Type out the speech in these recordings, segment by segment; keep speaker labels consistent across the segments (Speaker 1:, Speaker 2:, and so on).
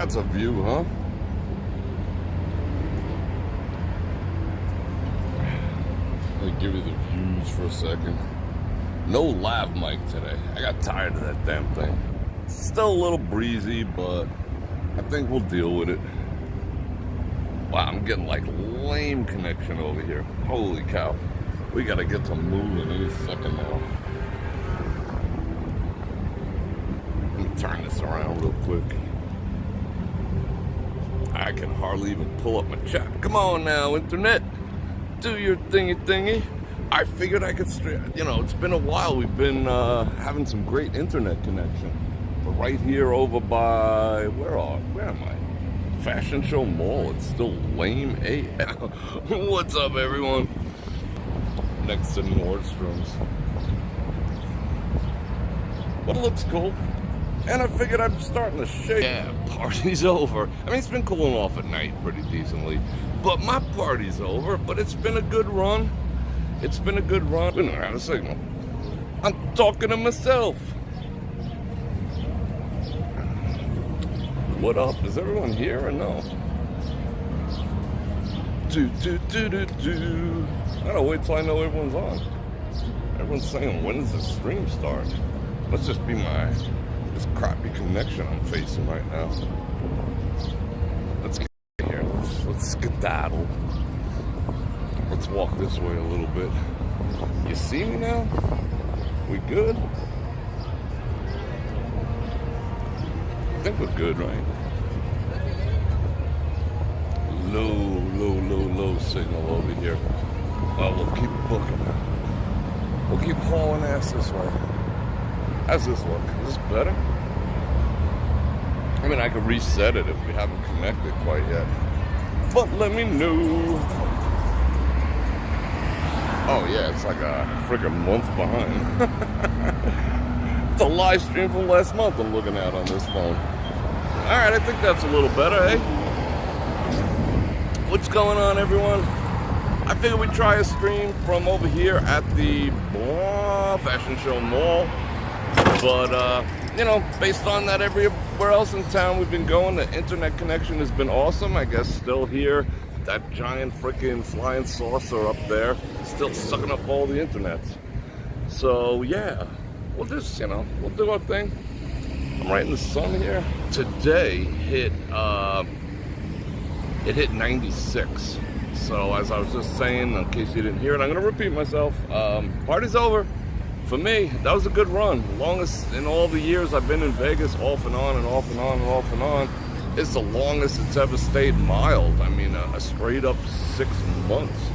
Speaker 1: That's a view, huh? Let me give you the views for a second. No lav mic today. I got tired of that damn thing. It's still a little breezy, but I think we'll deal with it. Wow, I'm getting like lame connection over here. Holy cow. We gotta get to moving any second now. Let me turn this around real quick. I can hardly even pull up my chat. Come on now, internet. Do your thingy. I figured I could, you know, it's been a while. We've been having some great internet connection. But right here over by, where am I? Fashion Show Mall. It's still lame AF. What's up, everyone? Next to Nordstrom's. But it looks cool. And I figured I'm starting to shake. Yeah, party's over. I mean, it's been cooling off at night pretty decently. But my party's over, but it's been a good run. It's been a good run. We don't have a signal. I'm talking to myself. What up? Is everyone here or no? I gotta wait till I know everyone's on. Everyone's saying, when does the stream start? Must just be this crappy connection I'm facing right now. Let's get here. Let's skedaddle. Let's walk this way a little bit. You see me now? We good? I think we're good, right? Low signal over here. Oh, we'll keep booking. We'll keep hauling ass this way. How's this look? Is this better? I mean, I could reset it if we haven't connected quite yet. But let me know. Oh yeah, it's like a freaking month behind. It's a live stream from last month I'm looking at on this phone. Alright, I think that's a little better, eh? What's going on, everyone? I figured we'd try a stream from over here at the Fashion Show Mall. But, you know, based on that everywhere else in town we've been going, the internet connection has been awesome. I guess still here. That giant freaking flying saucer up there, still sucking up all the internets. So, yeah, we'll just, you know, we'll do our thing. I'm right in the sun here. Today it hit 96. So as I was just saying, in case you didn't hear it, I'm gonna repeat myself. Party's over. For me, that was a good run. Longest in all the years I've been in Vegas, off and on and off and on and off and on. It's the longest it's ever stayed mild. I mean, a straight up 6 months.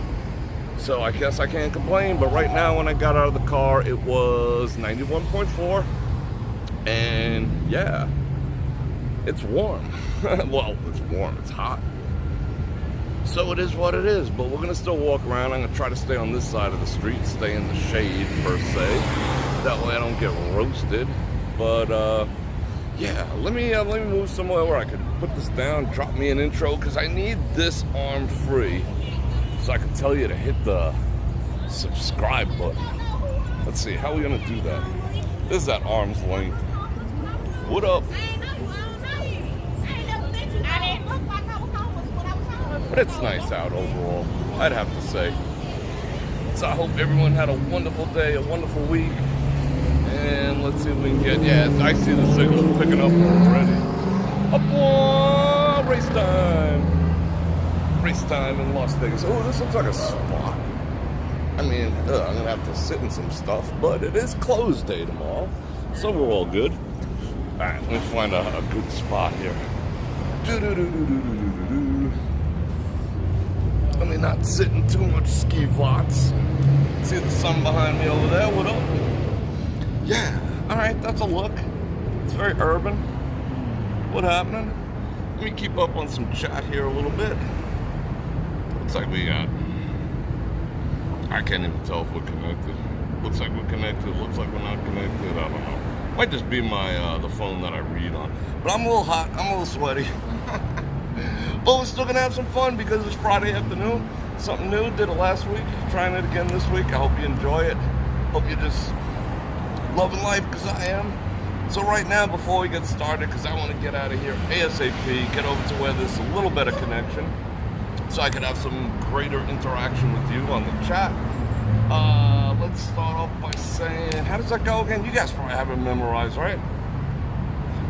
Speaker 1: So I guess I can't complain, but right now when I got out of the car, it was 91.4. And yeah, it's warm. Well, it's warm, it's hot. So it is what it is, but we're gonna still walk around. I'm gonna try to stay on this side of the street, stay in the shade per se. That way I don't get roasted. But yeah, let me move somewhere where I can put this down, drop me an intro, because I need this arm free so I can tell you to hit the subscribe button. Let's see, how are we gonna do that? This is at arm's length. What up? But it's nice out overall, I'd have to say. So I hope everyone had a wonderful day, a wonderful week. And let's see if we can get, yeah, I see the signal picking up already. Up, race time. Race time in Las Vegas. Oh, this looks like a spot. I mean, I'm gonna have to sit in some stuff, but it is closed day tomorrow, so we're all good. All right, let me find a good spot here. Let me not sit in too much ski vots. See the sun behind me over there. What up? Yeah, all right, that's a look. It's very urban. What happening? Let me keep up on some chat here a little bit. Looks like we got, I can't even tell if we're connected. Looks like we're connected, looks like we're not connected, I don't know. Might just be my, the phone that I read on. But I'm a little hot, I'm a little sweaty. But we're still gonna have some fun because it's Friday afternoon. Something new, did it last week, trying it again this week. I hope you enjoy it. Hope you're just loving life, because I am. So right now, before we get started, because I want to get out of here ASAP, get over to where there's a little better connection, so I can have some greater interaction with you on the chat. Let's start off by saying, how does that go again? You guys probably have it memorized, right?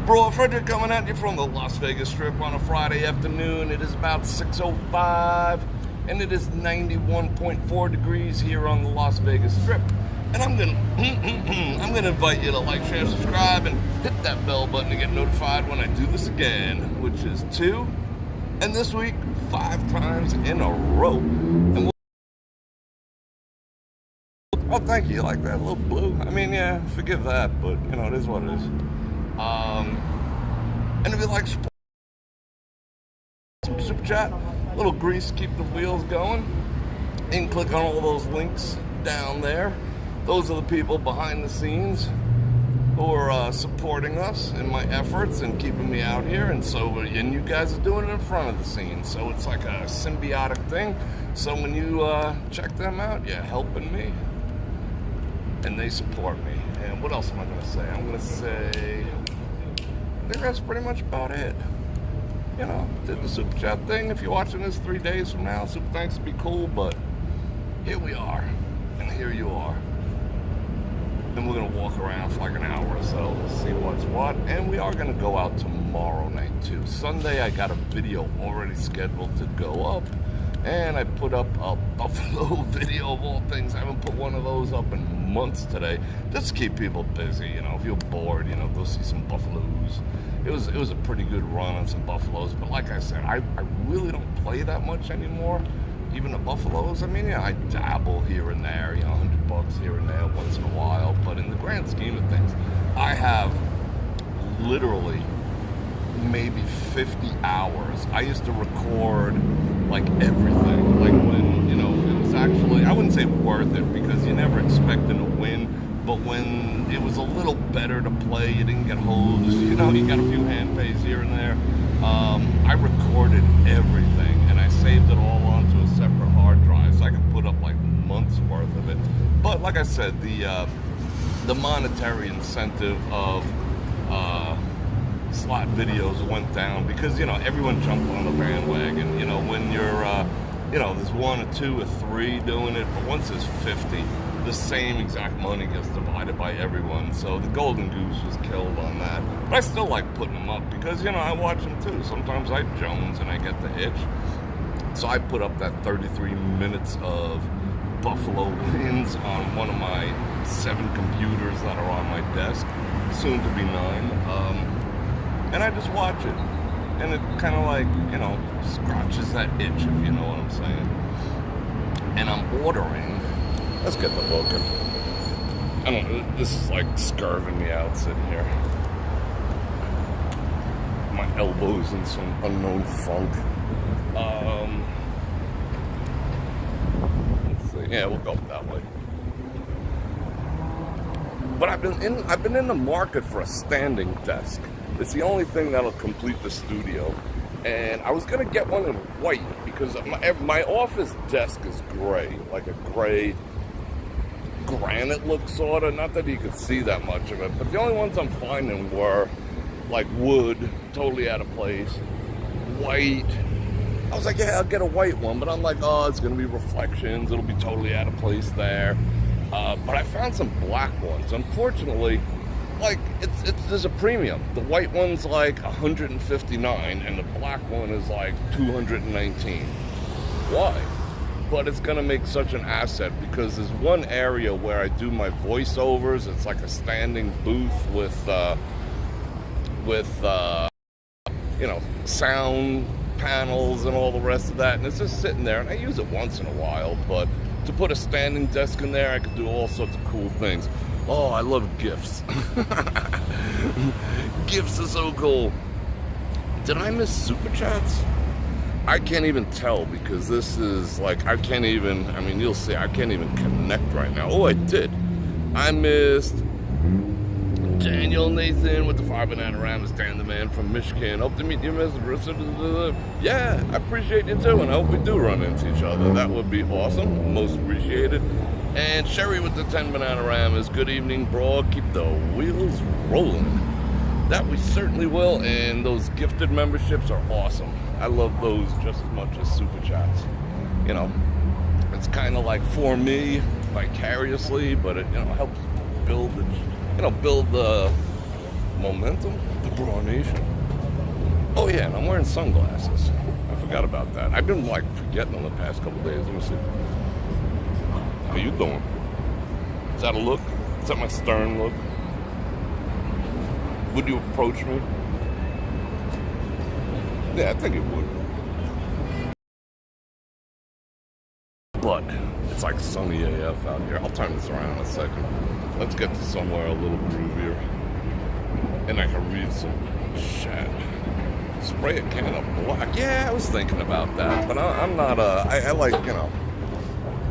Speaker 1: Bror Fredrik coming at you from the Las Vegas Strip on a Friday afternoon. It is about 6:05, and it is 91.4 degrees here on the Las Vegas Strip. And I'm gonna invite you to like, share, subscribe, and hit that bell button to get notified when I do this again, which is 2, and this week 5 times in a row. And oh, thank you. You like that little blue? I mean, yeah, forgive that, but you know, it is what it is. And if you like some super chat, a little grease, keep the wheels going, you can click on all those links down there. Those are the people behind the scenes who are supporting us in my efforts and keeping me out here, and you guys are doing it in front of the scenes, so it's like a symbiotic thing. So when you check them out, you're helping me and they support me. And what else am I going to say? I'm going to say, I think that's pretty much about it. You know, did the super chat thing. If you're watching this 3 days from now, super thanks would be cool, but here we are, and here you are. And we're going to walk around for like an hour or so to see what's what. And we are going to go out tomorrow night too. Sunday, I got a video already scheduled to go up. And I put up a buffalo video of all things. I haven't put one of those up in months today. Just to keep people busy, you know. If you're bored, you know, go see some buffaloes. It was a pretty good run on some buffaloes. But like I said, I really don't play that much anymore. Even the buffaloes, I mean, yeah, I dabble here and there, you know, $100 here and there once in a while. But in the grand scheme of things, I have literally maybe 50 hours. I used to record like everything, like when, you know, it was actually, I wouldn't say worth it because you never expected to win, but when it was a little better to play, you didn't get hosed, you know, you got a few hand pays here and there. I recorded everything and I saved it all onto a separate hard drive so I could put up like months worth of it. But like I said, the monetary incentive of slot videos went down because, you know, everyone jumped on the bandwagon. You know, when you're, you know, there's 1 or 2 or 3 doing it, but once there's 50, the same exact money gets divided by everyone. So the golden goose was killed on that. But I still like putting them up because, you know, I watch them too. Sometimes I jones and I get the itch. So I put up that 33 minutes of Buffalo wins on one of my 7 computers that are on my desk, soon to be 9. And I just watch it. And it kind of like, you know, scratches that itch, if you know what I'm saying. And I'm ordering. Let's get the looking. I don't know, this is like scurving me out sitting here. My elbows in some unknown funk. Let's see. Yeah, we'll go that way. But I've been in the market for a standing desk. It's the only thing that'll complete the studio. And I was gonna get one in white because my office desk is gray, like a gray granite look sort of. Not that you could see that much of it, but the only ones I'm finding were like wood, totally out of place, white. I was like, yeah, I'll get a white one, but I'm like, oh, it's gonna be reflections, it'll be totally out of place there. But I found some black ones. Unfortunately, like there's a premium. The white one's like $159 and the black one is like $219. Why? But it's gonna make such an asset because there's one area where I do my voiceovers. It's like a standing booth with you know, sound panels and all the rest of that, and it's just sitting there, and I use it once in a while. But to put a standing desk in there, I could do all sorts of cool things. Oh, I love GIFs. GIFs are so cool. Did I miss super chats? I can't even tell because this is like, I can't even, I mean, you'll see, I can't even connect right now. Oh, I did. I missed Daniel Nathan with the 5 Bananas, Dan the Man from Michigan. Hope to meet you, Mr. Yeah, I appreciate you too, and I hope we do run into each other. That would be awesome. Most appreciated. And Sherry with the 10 banana ram is good evening, bro. Keep the wheels rolling. That we certainly will. And those gifted memberships are awesome. I love those just as much as super chats. You know, it's kind of like for me vicariously, but it, you know, helps build the, you know, build the momentum, the Bror Nation. Oh yeah, and I'm wearing sunglasses. I forgot about that. I've been like forgetting them the past couple days. Let me see. How you doing? Is that a look? Is that my stern look? Would you approach me? Yeah, I think it would. But it's like sunny AF out here. I'll turn this around in a second. Let's get to somewhere a little groovier. And I can read some chat. Spray a can of black. Yeah, I was thinking about that. But I'm not, I like, you know.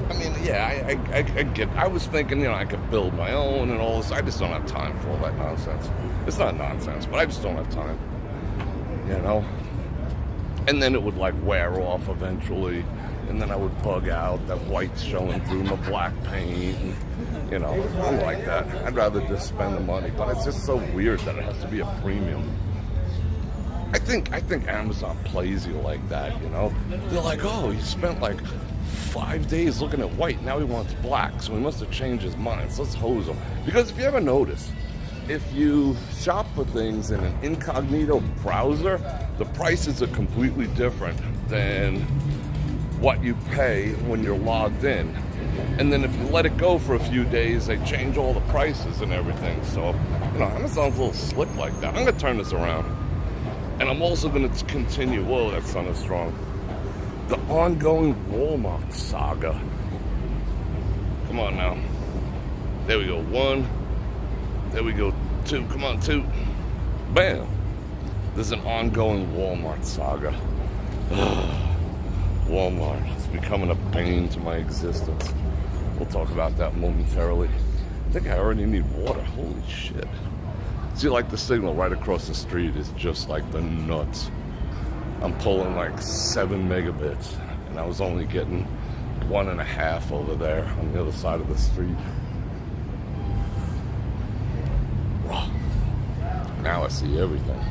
Speaker 1: I mean, yeah, I get, I was thinking, you know, I could build my own and all this. I just don't have time for all that nonsense. It's not nonsense, but I just don't have time. You know? And then it would like wear off eventually. And then I would bug out that white's showing through my black paint. And, you know, I'm like that. I'd rather just spend the money. But it's just so weird that it has to be a premium. I think Amazon plays you like that, you know? They're like, oh, he spent like 5 days looking at white. Now he wants black. So he must have changed his mind. So let's hose him. Because if you ever notice, if you shop for things in an incognito browser, the prices are completely different than what you pay when you're logged in. And then if you let it go for a few days, they change all the prices and everything. So, you know, Amazon's a little slick like that. I'm gonna turn this around. And I'm also gonna continue, whoa, that sun is strong, the ongoing Walmart saga. Come on now. There we go, 1. There we go, 2, come on, 2. Bam. There's an ongoing Walmart saga. Walmart is becoming a bane to my existence. We'll talk about that momentarily. I think I already need water. Holy shit. See, like the signal right across the street is just like the nuts. I'm pulling like 7 megabits, and I was only getting 1.5 over there on the other side of the street. Wow. Now I see everything.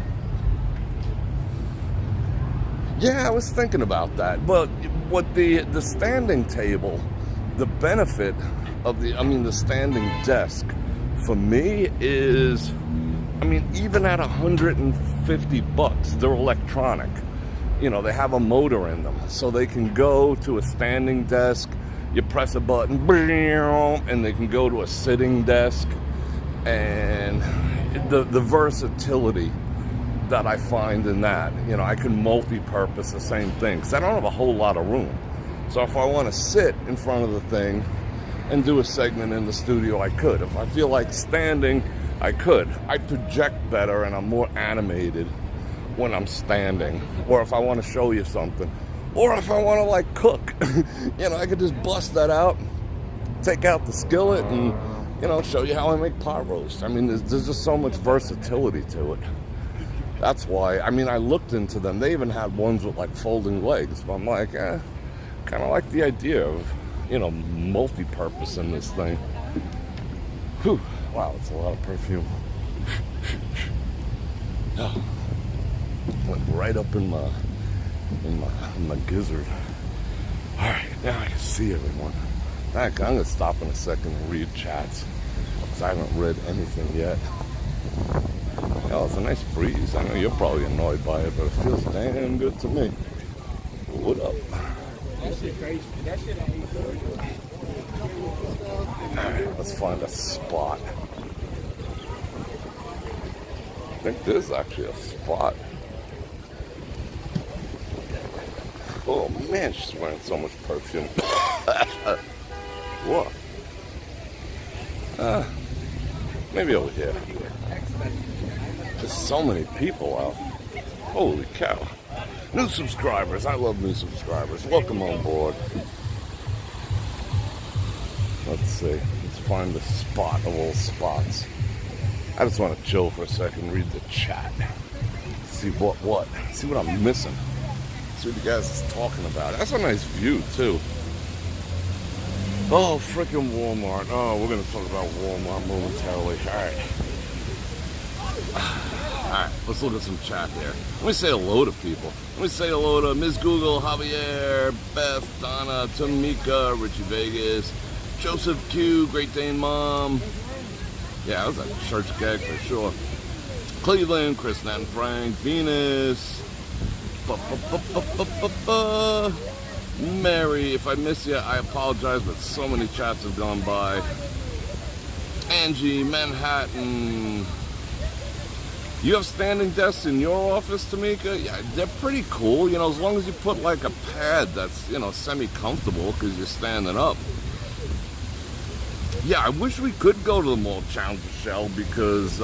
Speaker 1: Yeah, I was thinking about that. But what the standing table, the benefit of the standing desk for me is, I mean, even at $150, they're electronic. You know, they have a motor in them, so they can go to a standing desk. You press a button, and they can go to a sitting desk. And the versatility that I find in that, you know, I can multi-purpose the same thing, because I don't have a whole lot of room. So if I want to sit in front of the thing and do a segment in the studio, I could. If I feel like standing, I could. I project better and I'm more animated when I'm standing, or if I want to show you something, or if I want to like cook. You know, I could just bust that out, take out the skillet, and, you know, show you how I make pot roast. I mean, there's just so much versatility to it. That's why, I mean, I looked into them. They even had ones with like folding legs, but I'm like, kind of like the idea of, you know, multi-purpose in this thing. Whew. Wow, it's a lot of perfume. Oh, went right up in my gizzard. All right, now I can see everyone. I'm gonna stop in a second and read chats, because I haven't read anything yet. Oh, it's a nice breeze. I know you're probably annoyed by it, but it feels damn good to me. What up?
Speaker 2: That shit crazy. That shit ain't good.
Speaker 1: Alright, let's find a spot. I think there's actually a spot. Oh man, she's wearing so much perfume. What? Maybe over here. There's so many people out. Holy cow. New subscribers. I love new subscribers. Welcome on board. Let's see. Let's find a spot of all spots. I just want to chill for a second, read the chat. See what? See what I'm missing. See what you guys is talking about. That's a nice view, too. Oh, freaking Walmart. Oh, we're going to talk about Walmart momentarily. All right. All right, let's look at some chat here. Let me say hello to people. Let me say hello to Ms. Google, Javier, Beth, Donna, Tamika, Richie Vegas, Joseph Q, Great Dane Mom. Yeah, that was a church gag for sure. Cleveland, Chris Nat and Frank, Venus, Mary. If I miss you, I apologize, but so many chats have gone by. Angie, Manhattan. You have standing desks in your office, Tamika? Yeah, they're pretty cool, you know, as long as you put like a pad that's, you know, semi-comfortable because you're standing up. Yeah, I wish we could go to the mall Challenger Shell because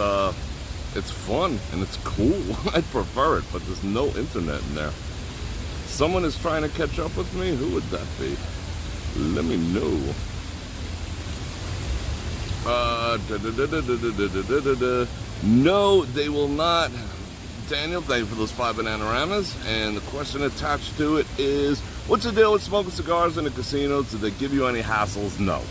Speaker 1: it's fun and it's cool. I'd prefer it, but there's no internet in there. Someone is trying to catch up with me? Who would that be? Let me know. No, they will not. Daniel, thank you for those 5 Bananaramas. And the question attached to it is, what's the deal with smoking cigars in the casino? Do they give you any hassles? No.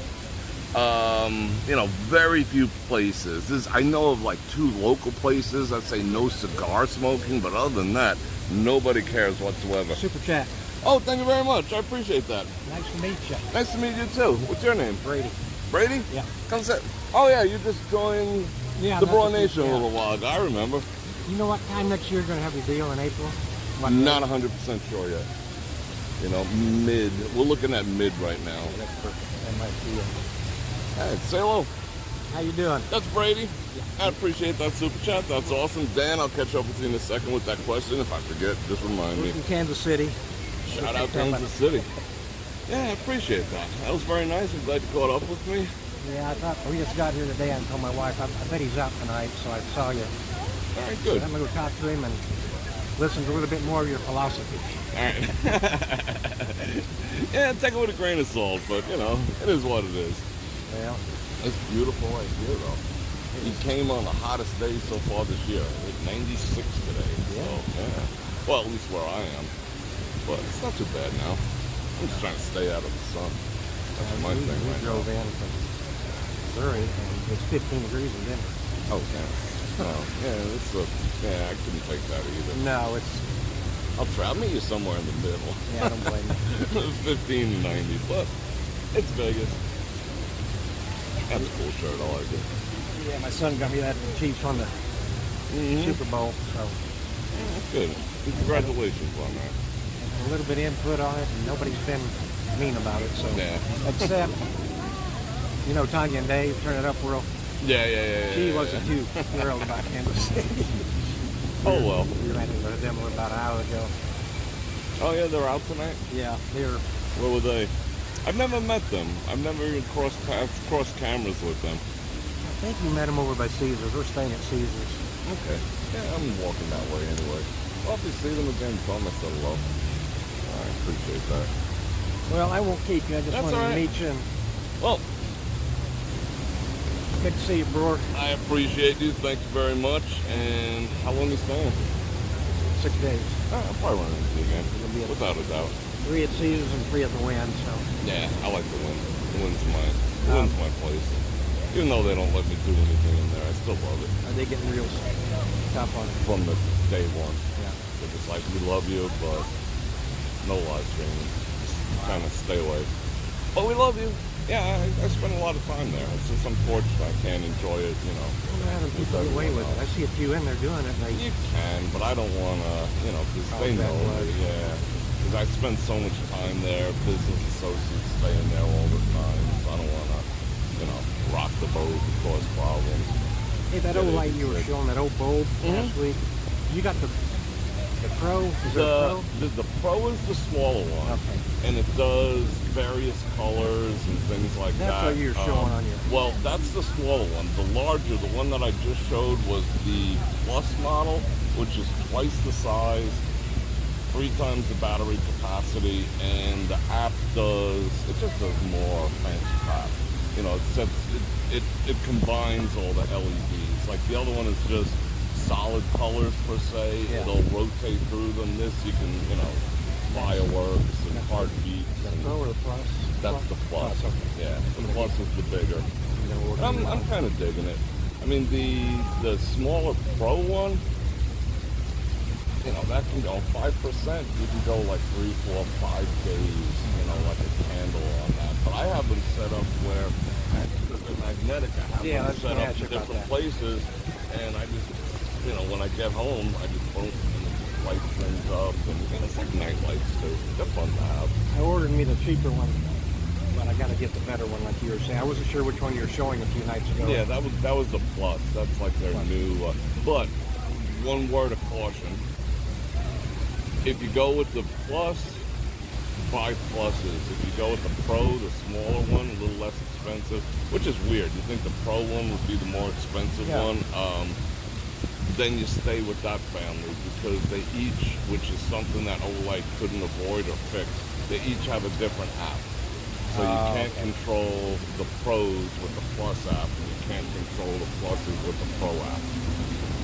Speaker 1: You know, very few places. I know of like 2 local places that say no cigar smoking, but other than that, nobody cares whatsoever.
Speaker 2: Super chat.
Speaker 1: Oh, thank you very much. I appreciate that.
Speaker 2: Nice to meet you.
Speaker 1: Nice to meet you too. What's your name?
Speaker 2: Brady.
Speaker 1: Brady?
Speaker 2: Yeah.
Speaker 1: Come sit. Oh yeah, you just joined the Bror Nation a little while ago. I remember.
Speaker 2: You know what time next year you're going to have your deal in April?
Speaker 1: Not 100% sure yet. You know, mid. We're looking at mid right now.
Speaker 2: Yeah, that's perfect. That might be it.
Speaker 1: Hey, say hello.
Speaker 2: How you doing?
Speaker 1: That's Brady.
Speaker 2: Yeah.
Speaker 1: I appreciate that super chat. That's awesome. Dan, I'll catch up with you in a second with that question. If I forget, just remind me.
Speaker 2: We're from Kansas City.
Speaker 1: Shout out Kansas City. Yeah, I appreciate that. That was very nice. I'm glad you caught up with me.
Speaker 2: Yeah, I thought we just got here today and told my wife, I bet he's out tonight, so I saw you.
Speaker 1: All right, good.
Speaker 2: So I'm going to go talk to him and listen to a little bit more of your philosophy.
Speaker 1: All right. Yeah, take it with a grain of salt, but, you know, it is what it is.
Speaker 2: Well,
Speaker 1: it's beautiful right here, though. He came on the hottest day so far this year. It's 96 today.
Speaker 2: Yeah.
Speaker 1: So, yeah. Well, at least where I am. But it's not too bad now. I'm just trying to stay out of the sun. That's my thing
Speaker 2: we
Speaker 1: right
Speaker 2: drove
Speaker 1: now.
Speaker 2: in from Missouri, and it's 15 degrees in Denver.
Speaker 1: Oh, yeah. Oh, yeah, yeah, I couldn't take that either.
Speaker 2: No, it's...
Speaker 1: I'll try. I'll meet you somewhere in the middle.
Speaker 2: Yeah, I don't blame you.
Speaker 1: 15 to 90, but it's Vegas. That's a cool shirt. I like it.
Speaker 2: Yeah, my son got me that from the Chiefs on the Super Bowl, so...
Speaker 1: Yeah, that's good. Congratulations on that.
Speaker 2: A little bit of input on it, and nobody's been mean about it, so...
Speaker 1: Yeah.
Speaker 2: Except, you know, Tanya and Dave, Turn It Up World.
Speaker 1: Yeah.
Speaker 2: She wasn't too thrilled about Kansas City.
Speaker 1: Oh, well.
Speaker 2: We ran into them about an hour ago.
Speaker 1: Oh, yeah, they're out tonight?
Speaker 2: Yeah, they're...
Speaker 1: Where were they? I've never met them. I've never even crossed cameras with them.
Speaker 2: I think you met them over by Caesars. We're staying at Caesars.
Speaker 1: Okay. Yeah, I'm walking that way anyway. Well, if you see them again, tell them I said hello. I appreciate that.
Speaker 2: Well, I won't keep you. I just wanted to meet you.
Speaker 1: Well,
Speaker 2: good to see you, Bror.
Speaker 1: I appreciate you. Thank you very much. And how long are you staying?
Speaker 2: 6 days.
Speaker 1: I'll probably run into you again, without a doubt.
Speaker 2: 3 at Caesars and 3 at the Wynn, so.
Speaker 1: Yeah, I like the Wynn. The Wynn's my place. Even though they don't let me do anything in there, I still love it.
Speaker 2: Are they getting real tough on it?
Speaker 1: From the day one.
Speaker 2: Yeah.
Speaker 1: They're just like, we love you, but no live streaming. Just kind of stay away. But we love you. Yeah, I spend a lot of time there. It's just unfortunate I can't enjoy it, you know.
Speaker 2: Well, they're having people get away with it. I see a few in there doing it.
Speaker 1: You can, but I don't want to, you know, because they know. Yeah. Because I spend so much time there. Business associates stay in there all the time. So I don't want to, you know, rock the boat and cause problems.
Speaker 2: Hey, that old light you were showing, that old bulb last week, you got the Pro? Is there a Pro?
Speaker 1: The Pro is the smaller one.
Speaker 2: Okay.
Speaker 1: And it does various colors and things like that.
Speaker 2: That's what you're showing on your...
Speaker 1: Well, that's the smaller one. The larger, the one that I just showed was the Plus model, which is twice the size, 3 times the battery capacity, and the app it just does more fancy crap. You know, it combines all the LEDs. Like the other one is just solid colors per se.
Speaker 2: Yeah.
Speaker 1: It'll rotate through them. This you can, you know, fireworks and heartbeats.
Speaker 2: The Pro or the Plus?
Speaker 1: That's the Plus.
Speaker 2: Okay.
Speaker 1: Yeah, the Plus is the bigger. I'm kind of digging it. I mean, the smaller Pro one, you know, that can go 5%. You can go like 3, 4, 5 days, you know, like a candle on that. But I have them set up where, because they're magnetic, I have them set up in different places. And I just, you know, when I get home, I just boom, and it just lights things up. And it's like night lights too. They're fun to have.
Speaker 2: I ordered me the cheaper one, but I got to get the better one, like you were saying. I wasn't sure which one you were showing a few nights ago.
Speaker 1: Yeah, that was the Plus. That's like their new. But one word of caution: if you go with the Plus, buy Pluses. If you go with the Pro, the smaller one, a little less expensive, which is weird. You think the Pro one would be the more expensive one. Then you stay with that family because they each, which is something that Olight couldn't avoid or fix, they each have a different app. So you can't control the Pros with the Plus app, and you can't control the Pluses with the Pro app.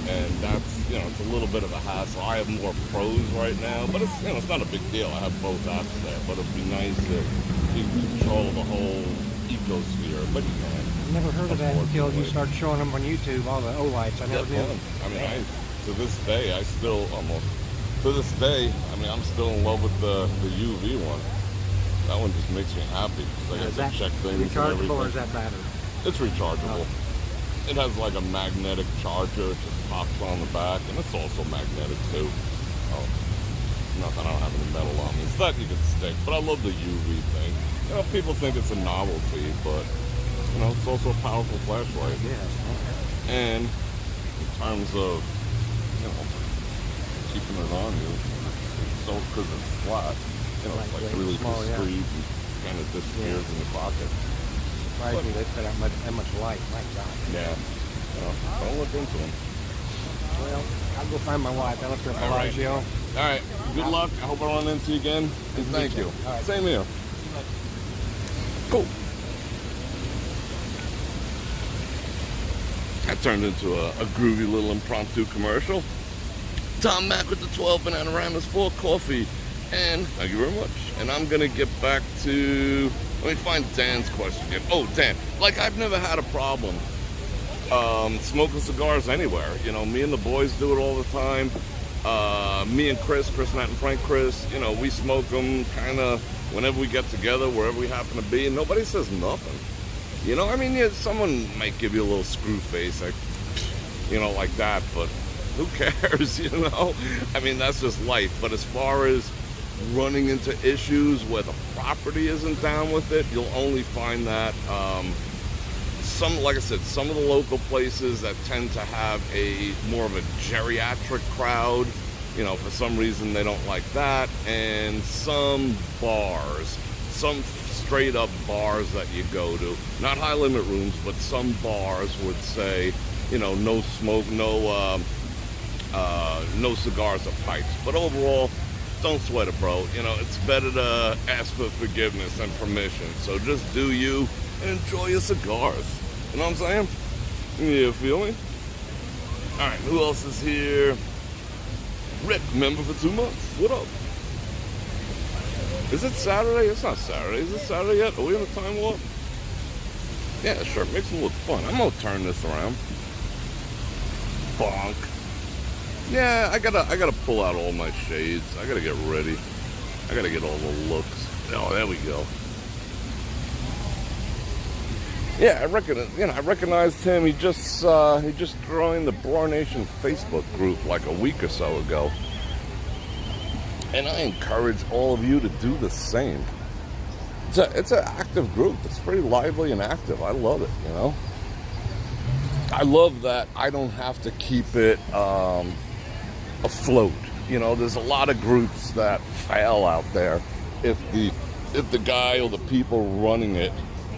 Speaker 1: And that's, you know, it's a little bit of a hassle. I have more Pros right now, but it's, you know, it's not a big deal. I have both apps there, but it'd be nice if you control the whole ecosphere, but you can't.
Speaker 2: I never heard of that until you started showing them on YouTube, all the Olights. I never knew.
Speaker 1: I mean, to this day, I mean, I'm still in love with the UV one. That one just makes me happy because I get to check things and everything.
Speaker 2: Rechargeable or is that battery?
Speaker 1: It's rechargeable. It has like a magnetic charger. It just pops on the back, and it's also magnetic too. Oh, nothing. I don't have any metal on me. It's that you can stick, but I love the UV thing. You know, people think it's a novelty, but you know, it's also a powerful flashlight.
Speaker 2: Yeah.
Speaker 1: And in terms of, you know, keeping it on you, it's so, because it's flat, you know, it's like really discreet and kind of disappears in your pocket.
Speaker 2: Surprised me they put out that much light. My God.
Speaker 1: Yeah. You know, don't look into them.
Speaker 2: Well, I'll go find my wife. I left her at Bellagio.
Speaker 1: All right. Good luck. I hope I run into you again. And thank you.
Speaker 2: All right.
Speaker 1: Same here. Cool. That turned into a groovy little impromptu commercial. Tom Mack with the 12 Bananamas for coffee. And thank you very much. And I'm going to get back to, let me find Dan's question again. Oh, Dan, like I've never had a problem smoking cigars anywhere. You know, me and the boys do it all the time. Me and Chris Matt and Frank Chris, you know, we smoke them kind of whenever we get together, wherever we happen to be, and nobody says nothing. You know, I mean, yeah, someone might give you a little screw face, like, you know, like that, but who cares, you know? I mean, that's just life. But as far as running into issues where the property isn't down with it, you'll only find that like I said, some of the local places that tend to have a more of a geriatric crowd, you know, for some reason they don't like that, and some bars, some straight up bars that you go to, not high limit rooms, but some bars would say, you know, no smoke, no cigars or pipes. But overall, don't sweat it, bro. You know, it's better to ask for forgiveness and permission. So just do you and enjoy your cigars. You know what I'm saying? You feel me? All right, who else is here? Rick, member for 2 months. What up? Is it Saturday? It's not Saturday. Is it Saturday yet? Are we in a time warp? Yeah, sure. Makes it look fun. I'm gonna turn this around. Bonk. Yeah, I gotta pull out all my shades. I gotta get ready. I gotta get all the looks. Oh, there we go. Yeah, I recognized him. He just joined the Bror Nation Facebook group like a week or so ago. And I encourage all of you to do the same. It's an active group. It's pretty lively and active. I love it, you know. I love that I don't have to keep it afloat. You know, there's a lot of groups that fail out there if the guy or the people running it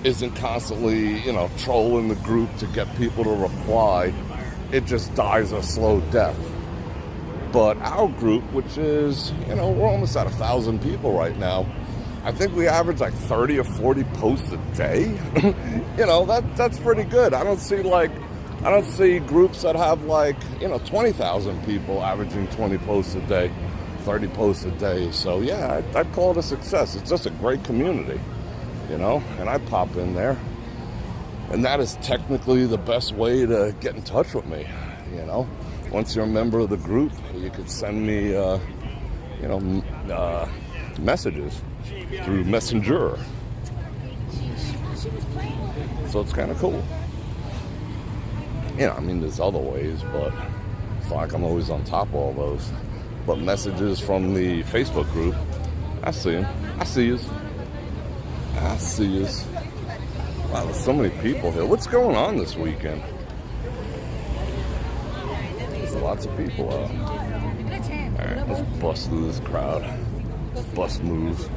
Speaker 1: isn't constantly, you know, trolling the group to get people to reply. It just dies a slow death. But our group, which is, you know, we're almost at 1,000 people right now. I think we average like 30 or 40 posts a day. You know, that's pretty good. I don't see groups that have like, you know, 20,000 people averaging 20 posts a day. 30 posts a day. So yeah, I'd call it a success. It's just a great community, you know, and I pop in there. And that is technically the best way to get in touch with me, you know. Once you're a member of the group, you could send me, you know, messages through Messenger. So it's kind of cool. You know, I mean, there's other ways, but it's not like I'm always on top of all those. But messages from the Facebook group, I see them. I see yous. I see yous. Wow, there's so many people here. What's going on this weekend? There's lots of people out. Alright, let's bust through this crowd. Let's bust moves.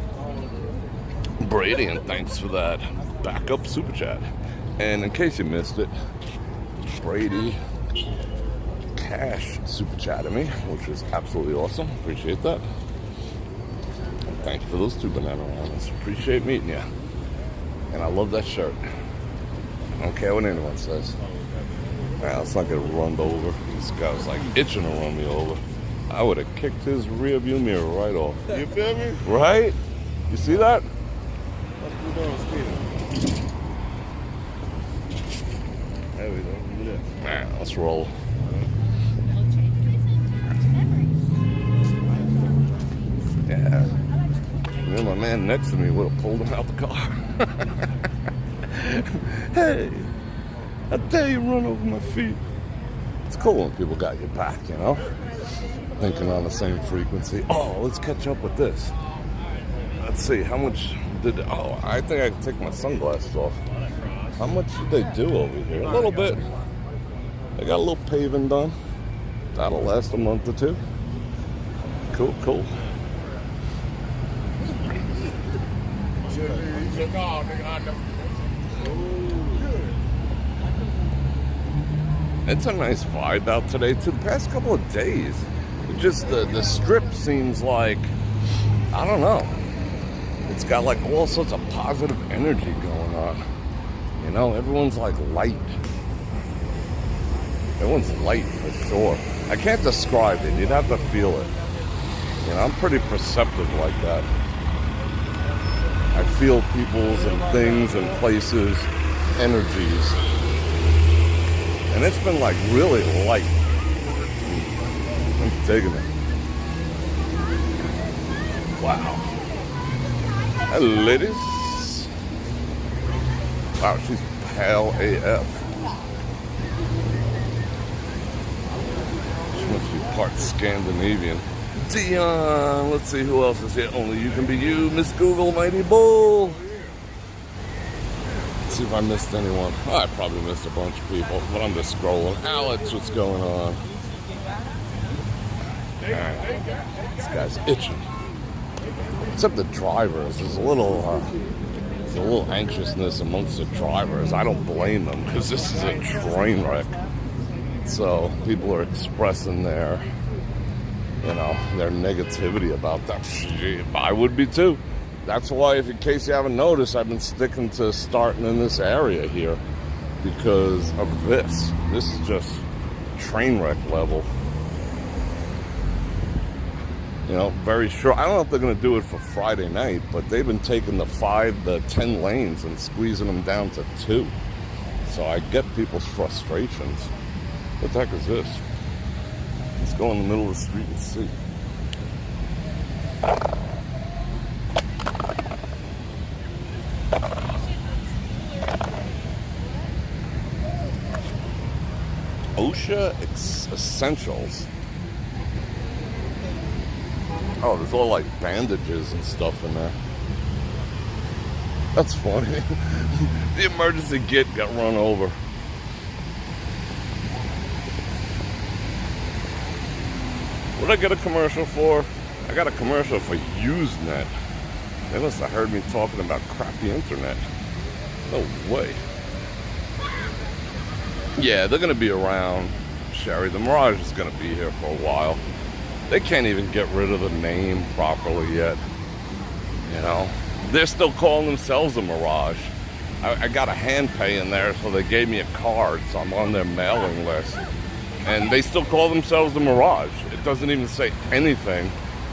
Speaker 1: Brady, and thanks for that backup super chat. And in case you missed it, Brady Cash super chatted me, which was absolutely awesome. Appreciate that. And thank you for those 2 banana ramen. Appreciate meeting you. And I love that shirt. I don't care what anyone says. Nah, let's not get run over. This guy was like itching to run me over. I would have kicked his rear view mirror right off.
Speaker 3: You feel me?
Speaker 1: Right? You see that?
Speaker 3: There we go. Look at that.
Speaker 1: Nah, let's roll. Yeah. And then my man next to me would have pulled him out the car. Hey, I dare you run over my feet. It's cool when people got your back, you know? Thinking on the same frequency. Oh, let's catch up with this. Let's see, how much did... Oh, I think I can take my sunglasses off. How much did they do over here? A little bit. They got a little paving done. That'll last a month or 2. Cool, cool. It's a nice vibe out today too. The past couple of days, it just the strip seems like, I don't know, it's got like all sorts of positive energy going on. You know, everyone's like light. Everyone's light for sure. I can't describe it. You'd have to feel it. You know, I'm pretty perceptive like that. I feel people's and things and places, energies. And it's been like really light. I'm digging it. Wow. Hello, ladies. Wow, she's pale AF. She must be part Scandinavian. Dion, let's see who else is here. Only you can be you, Miss Google, Mighty Bull. Let's see if I missed anyone. Oh, I probably missed a bunch of people, but I'm just scrolling. Alex, what's going on? Alright, this guy's itching. Except the drivers. There's a little anxiousness amongst the drivers. I don't blame them because this is a train wreck. So people are expressing their negativity about that. I would be too. That's why, if in case you haven't noticed, I've been sticking to starting in this area here because of this. This is just train wreck level. You know, very sure. I don't know if they're going to do it for Friday night, but they've been taking the 10 lanes and squeezing them down to 2. So I get people's frustrations. What the heck is this? Let's go in the middle of the street and see. OSHA Essentials. Oh, there's all like bandages and stuff in there. That's funny. The emergency git got run over. What did I get a commercial for? I got a commercial for Usenet. They must have heard me talking about crappy internet. No way. Yeah, they're gonna be around. Sherry, the Mirage is gonna be here for a while. They can't even get rid of the name properly yet. You know, they're still calling themselves a Mirage. I got a hand pay in there, so they gave me a card, so I'm on their mailing list. And they still call themselves the Mirage. It doesn't even say anything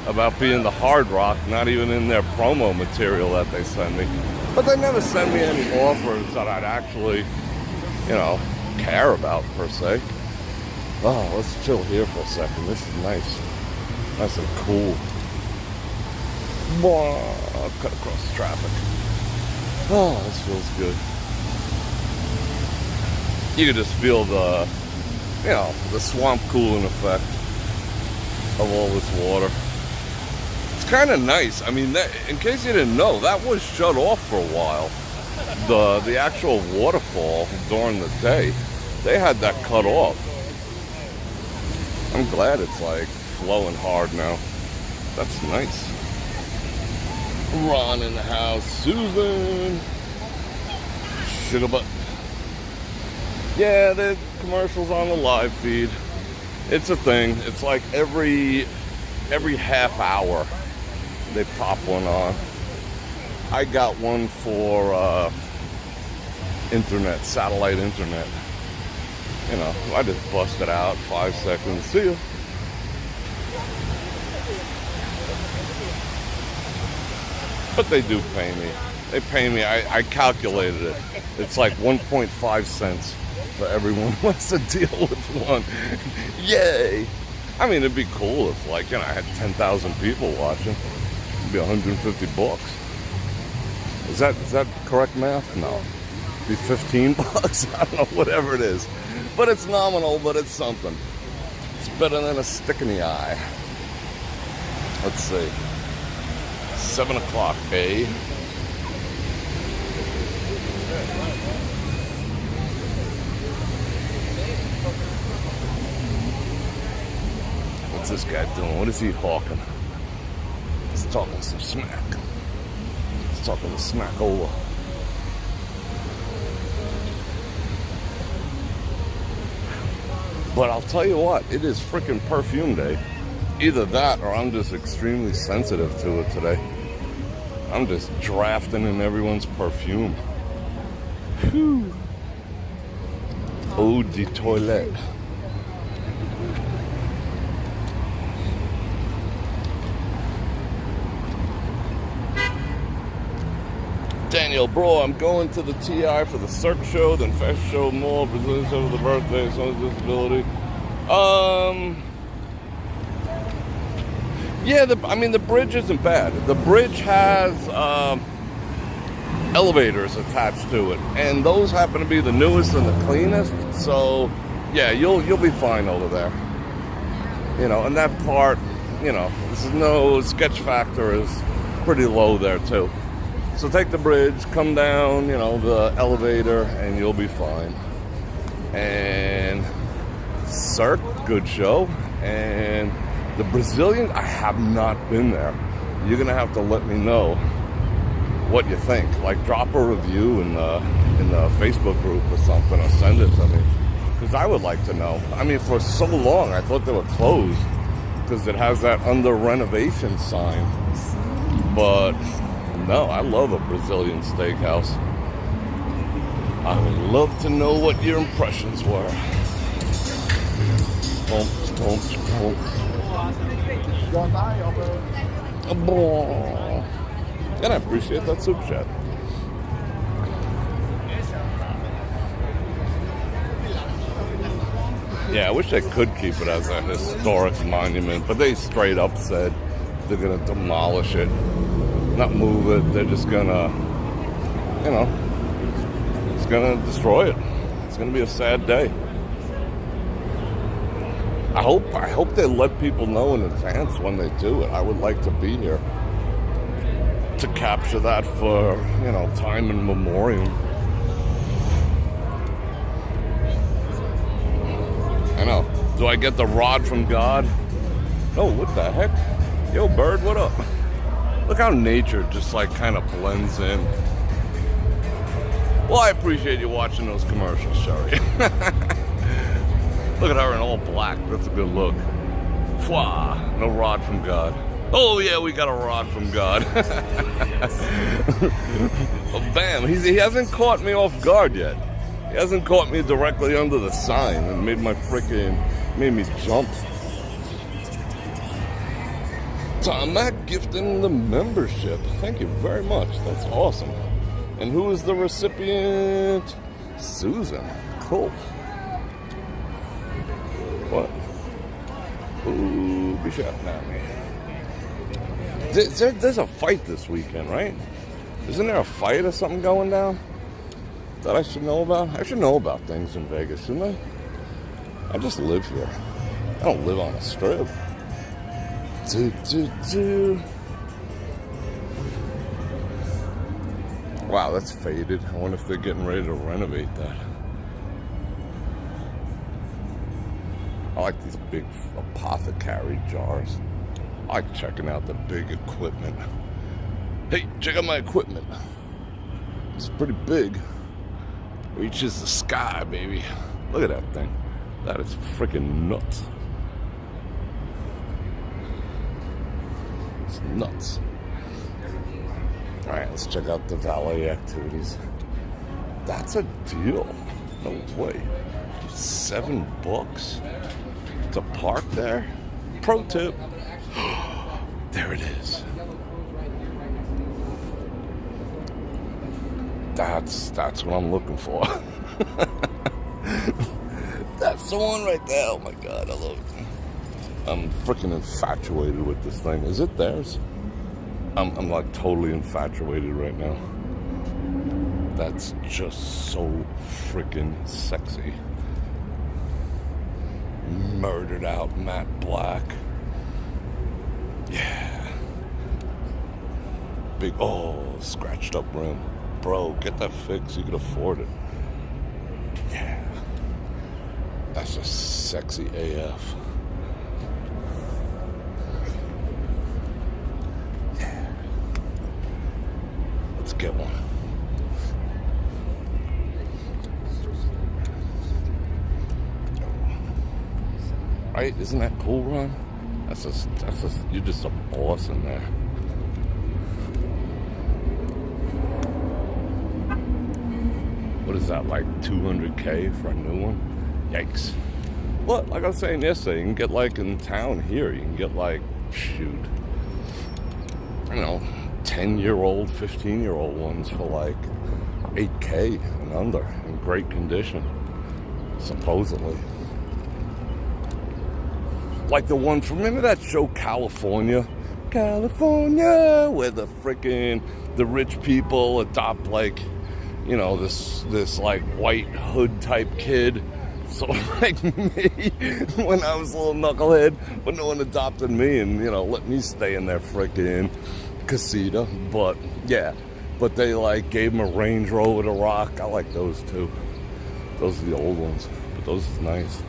Speaker 1: about being the Hard Rock, not even in their promo material that they send me. But they never send me any offers that I'd actually, you know, care about per se. Oh, let's chill here for a second. This is nice. Nice and cool. I'll cut across the traffic. Oh, this feels good. You can just feel the, you know, the swamp cooling effect of all this water. It's kind of nice. I mean, that, in case you didn't know, that was shut off for a while. The actual waterfall during the day, they had that cut off. I'm glad it's like flowing hard now. That's nice. Ron in the house. Susan. Sugar butt. Yeah, the commercials on the live feed. It's a thing. It's like every half hour they pop one on. I got one for internet, satellite internet. You know, I just bust it out, 5 seconds. See ya. But they do pay me. They pay me. I calculated it. It's like 1.5 cents for everyone who wants to deal with one. Yay! I mean, it'd be cool if, like, you know, I had 10,000 people watching. It'd be $150. Is that correct math? No. It'd be $15. I don't know, whatever it is. But it's nominal, but it's something. It's better than a stick in the eye. Let's see. 7 o'clock, eh? What's this guy doing? What is he hawking? He's talking some smack. He's talking to Smackola. But I'll tell you what, it is freaking perfume day. Either that or I'm just extremely sensitive to it today. I'm just drafting in everyone's perfume. Whew. Eau de toilette. Daniel, bro, I'm going to the TI for the Cirque show, then Fest show, more Brazilian show for the birthday, so disability. Yeah, I mean, the bridge isn't bad. The bridge has elevators attached to it, and those happen to be the newest and the cleanest. So, yeah, you'll be fine over there. You know, and that part, you know, this is no sketch factor is pretty low there too. So take the bridge, come down, you know, the elevator, and you'll be fine. And Cirque, good show, and the Brazilian, I have not been there. You're gonna have to let me know what you think. Like, drop a review in the Facebook group or something, or send it to me, because I would like to know. I mean, for so long I thought they were closed because it has that under renovation sign. But no, I love a Brazilian steakhouse. I would love to know what your impressions were. And I appreciate that super chat. Yeah, I wish they could keep it as a historic monument, but they straight up said they're gonna demolish it. Not move it, they're just gonna, you know, it's gonna destroy it. It's gonna be a sad day. I hope they let people know in advance when they do it. I would like to be here to capture that for, you know, time in memoriam. I know. Do I get the rod from God? Oh, what the heck? Yo, bird, what up? Look how nature just like kind of blends in. Well, I appreciate you watching those commercials, Sherry. Look at her in all black. That's a good look. Fwah. No rod from God. Oh, yeah, we got a rod from God. Well, bam. He hasn't caught me off guard yet. He hasn't caught me directly under the sign and made me jump. Tom Mac gifting the membership. Thank you very much. That's awesome. And who is the recipient? Susan. Cool. What? Ooh, be shouting at me. There's a fight this weekend, right? Isn't there a fight or something going down that I should know about? I should know about things in Vegas, shouldn't I? I just live here. I don't live on a strip. Wow, that's faded. I wonder if they're getting ready to renovate that. I like these big apothecary jars. I like checking out the big equipment. Hey, check out my equipment. It's pretty big. Reaches the sky, baby. Look at that thing. That is freaking nuts. It's nuts. Alright, let's check out the valet activities. That's a deal. No way. $7 to park there? Pro tip. There it is. That's what I'm looking for. That's the one right there. Oh my god, I love it. I'm freaking infatuated with this thing. Is it theirs? I'm like totally infatuated right now. That's just so freaking sexy. Murdered out matte black. Yeah. Big, scratched up rim. Bro, get that fixed. You can afford it. Yeah. That's just sexy AF. Yeah. Let's get one. Right? Isn't that cool, Ron? That's just, you're just a boss in there. What is that, like $200K for a new one? Yikes. Well, like I was saying yesterday, you can get like in town here, you can get like, shoot, 10-year-old, 15-year-old ones for like $8K and under in great condition, supposedly. Like the one from, remember that show California, where the rich people adopt like, this like white hood type kid. So like me, when I was a little knucklehead, but no one adopted me and, let me stay in their frickin' casita. But yeah, but they like gave him a Range Rover to rock. I like those too. Those are the old ones, but those is nice.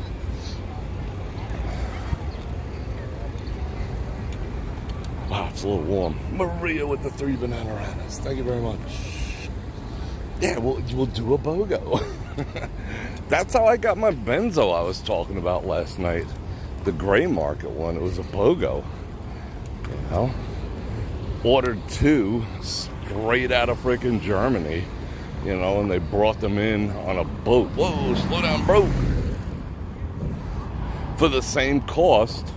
Speaker 1: Wow, it's a little warm. Maria with the 3 banananas. Thank you very much. Yeah, we'll do a BOGO. That's how I got my benzo I was talking about last night. The gray market one. It was a BOGO. Ordered 2 straight out of freaking Germany. And they brought them in on a boat. Whoa, slow down, bro. For the same cost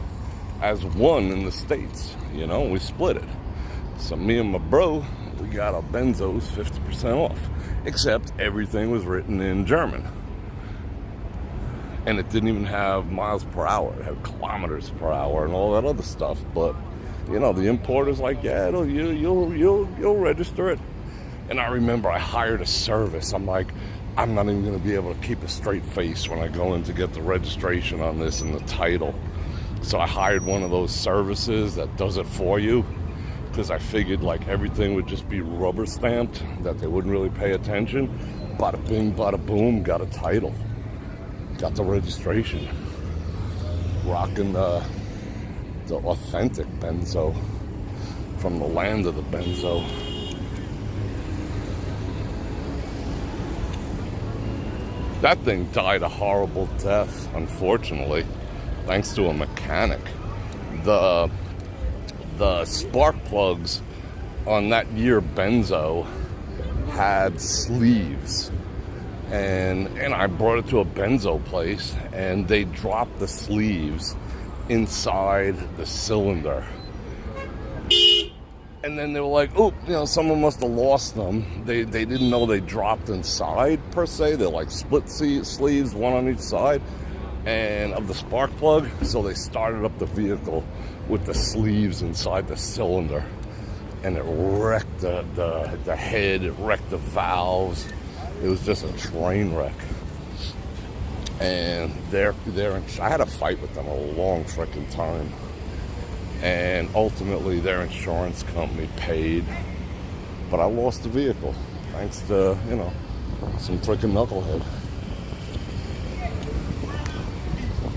Speaker 1: as one in the States. We split it. So me and my bro, we got our benzos 50% off. Except everything was written in German. And it didn't even have miles per hour. It had kilometers per hour and all that other stuff. But, the importer's like, yeah, you'll register it. And I remember I hired a service. I'm like, I'm not even going to be able to keep a straight face when I go in to get the registration on this and the title. So I hired one of those services that does it for you, because I figured like everything would just be rubber stamped, that they wouldn't really pay attention. Bada bing, bada boom, got a title, got the registration. Rocking the authentic benzo from the land of the benzo. That thing died a horrible death, unfortunately. Thanks to a mechanic. The spark plugs on that year benzo had sleeves, and I brought it to a benzo place, and they dropped the sleeves inside the cylinder, And then they were like, oh, someone must have lost them. They didn't know they dropped inside, per se. They're like split sleeves, one on each side, and of the spark plug. So they started up the vehicle with the sleeves inside the cylinder. And it wrecked the head, it wrecked the valves. It was just a train wreck. And I had a fight with them a long freaking time. And ultimately their insurance company paid. But I lost the vehicle, thanks to, some freaking knucklehead.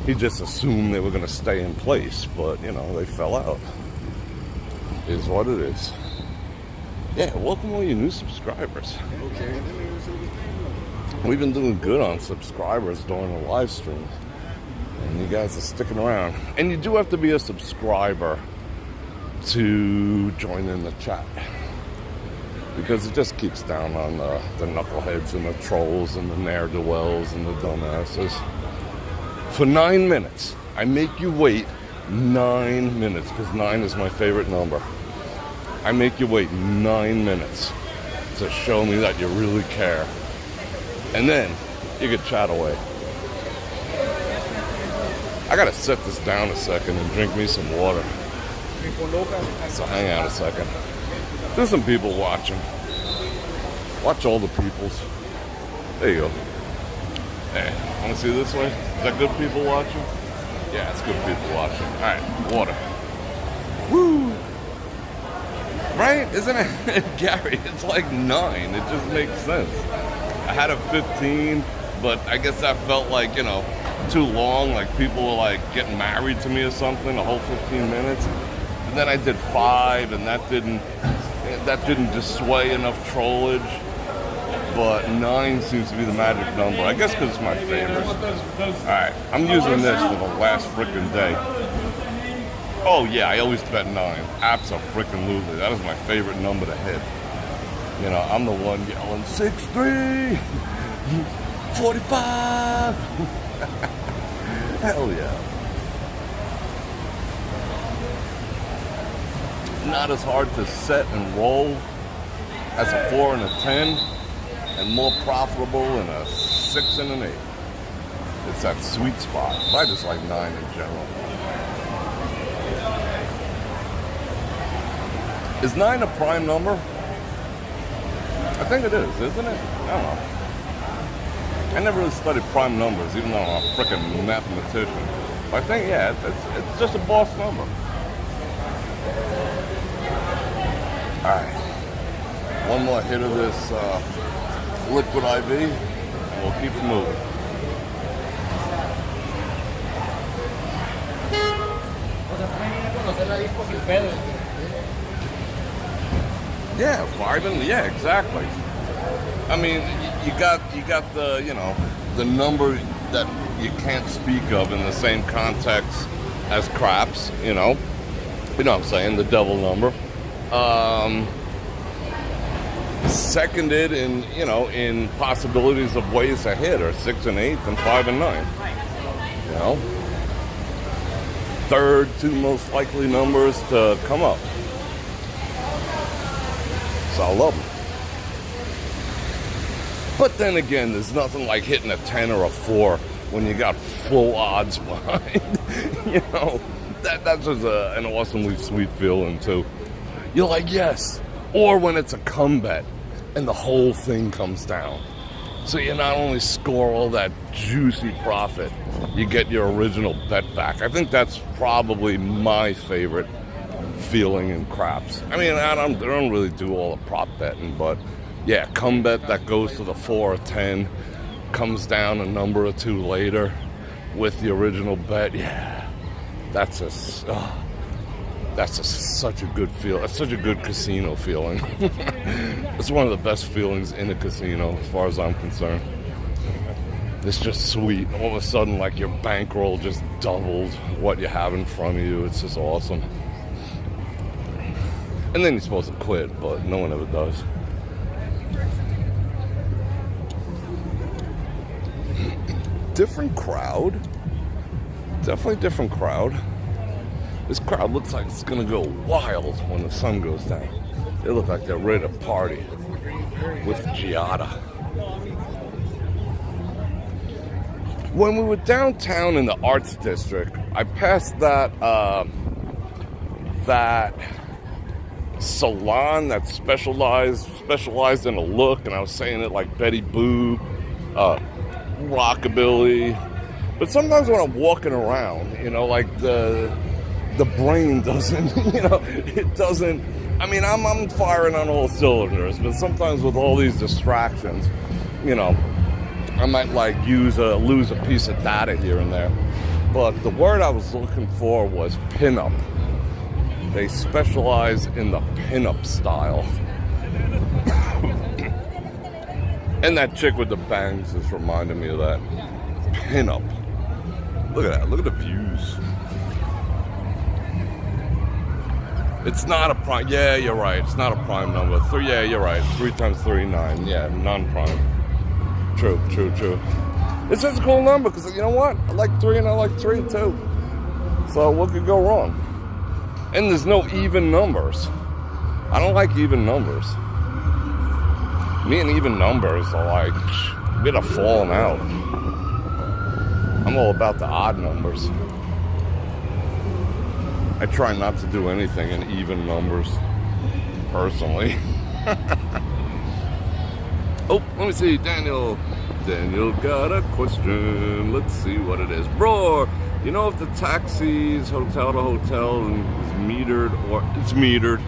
Speaker 1: He just assumed they were going to stay in place, but, they fell out. Is what it is. Yeah, welcome all you new subscribers.
Speaker 3: Okay.
Speaker 1: We've been doing good on subscribers during the live stream. And you guys are sticking around. And you do have to be a subscriber to join in the chat. Because it just keeps down on the knuckleheads and the trolls and the ne'er-do-wells and the dumbasses. For 9 minutes. I make you wait 9 minutes, because 9 is my favorite number. I make you wait 9 minutes to show me that you really care. And then you can chat away. I gotta set this down a second and drink me some water. So hang out a second. There's some people watching. Watch all the peoples. There you go. Hey, wanna see this way? Is that good people watching? Yeah, it's good people watching. Alright, water. Woo! Right? Isn't it? Gary, it's like 9. It just makes sense. I had a 15, but I guess that felt like, too long. Like people were like getting married to me or something, a whole 15 minutes. And then I did 5, and that didn't dissuade enough trollage. But 9 seems to be the magic number. I guess because it's my favorite. Alright, I'm using this for the last freaking day. Oh yeah, I always bet 9. Abso-freaking-lutely. That is my favorite number to hit. I'm the one yelling, 6-3, 45. Hell yeah. Not as hard to set and roll as a 4 and a 10, and more profitable than a 6 and an 8. It's that sweet spot. But I just like 9 in general. Is 9 a prime number? I think it is, isn't it? I don't know. I never really studied prime numbers, even though I'm a freaking mathematician. But I think, yeah, it's just a boss number. Alright. One more hit of this liquid IV, and we'll keep it moving. Yeah, vibing. Yeah, exactly. I mean, you got the the number that you can't speak of in the same context as craps. You know what I'm saying? The devil number. Seconded in possibilities of ways to hit are 6 and 8 and 5 and 9. Third, 2 most likely numbers to come up. So I love them. But then again, there's nothing like hitting a 10 or a 4 when you got full odds behind. That's just an awesomely sweet feeling too. You're like, yes. Or when it's a come bet and the whole thing comes down. So you not only score all that juicy profit, you get your original bet back. I think that's probably my favorite feeling in craps. I mean, I don't really do all the prop betting, but yeah, come bet that goes to the 4 or 10, comes down a number or 2 later with the original bet. Yeah, that's such a good feel. That's such a good casino feeling. It's one of the best feelings in a casino, as far as I'm concerned. It's just sweet. All of a sudden, like, your bankroll just doubled what you have in front of you. It's just awesome. And then you're supposed to quit, but no one ever does. Different crowd. Definitely different crowd. This crowd looks like it's gonna go wild when the sun goes down. They look like they're ready to party with Giada. When we were downtown in the Arts District, I passed that salon that specialized in a look, and I was saying it like Betty Boop, rockabilly. But sometimes when I'm walking around, you know, like the brain doesn't, you know, it doesn't. I mean, I'm firing on all cylinders, but sometimes with all these distractions, you know, I might like lose a piece of data here and there. But the word I was looking for was pinup. They specialize in the pinup style. And that chick with the bangs just reminded me of that. Pinup. Look at that. Look at the views. It's not a prime. Yeah, you're right. It's not a prime number. Yeah, you're right. 3 times 3, 9. Yeah, non-prime. True. It's just a cool number because, you know what? I like 3 and I like 3 too. So what could go wrong? And there's no even numbers. I don't like even numbers. Me and even numbers are like, we'd have fallen out. I'm all about the odd numbers. I try not to do anything in even numbers, personally. Oh, let me see, Daniel got a question. Let's see what it is. Bror, you know if the taxis hotel to hotel is metered or it's metered?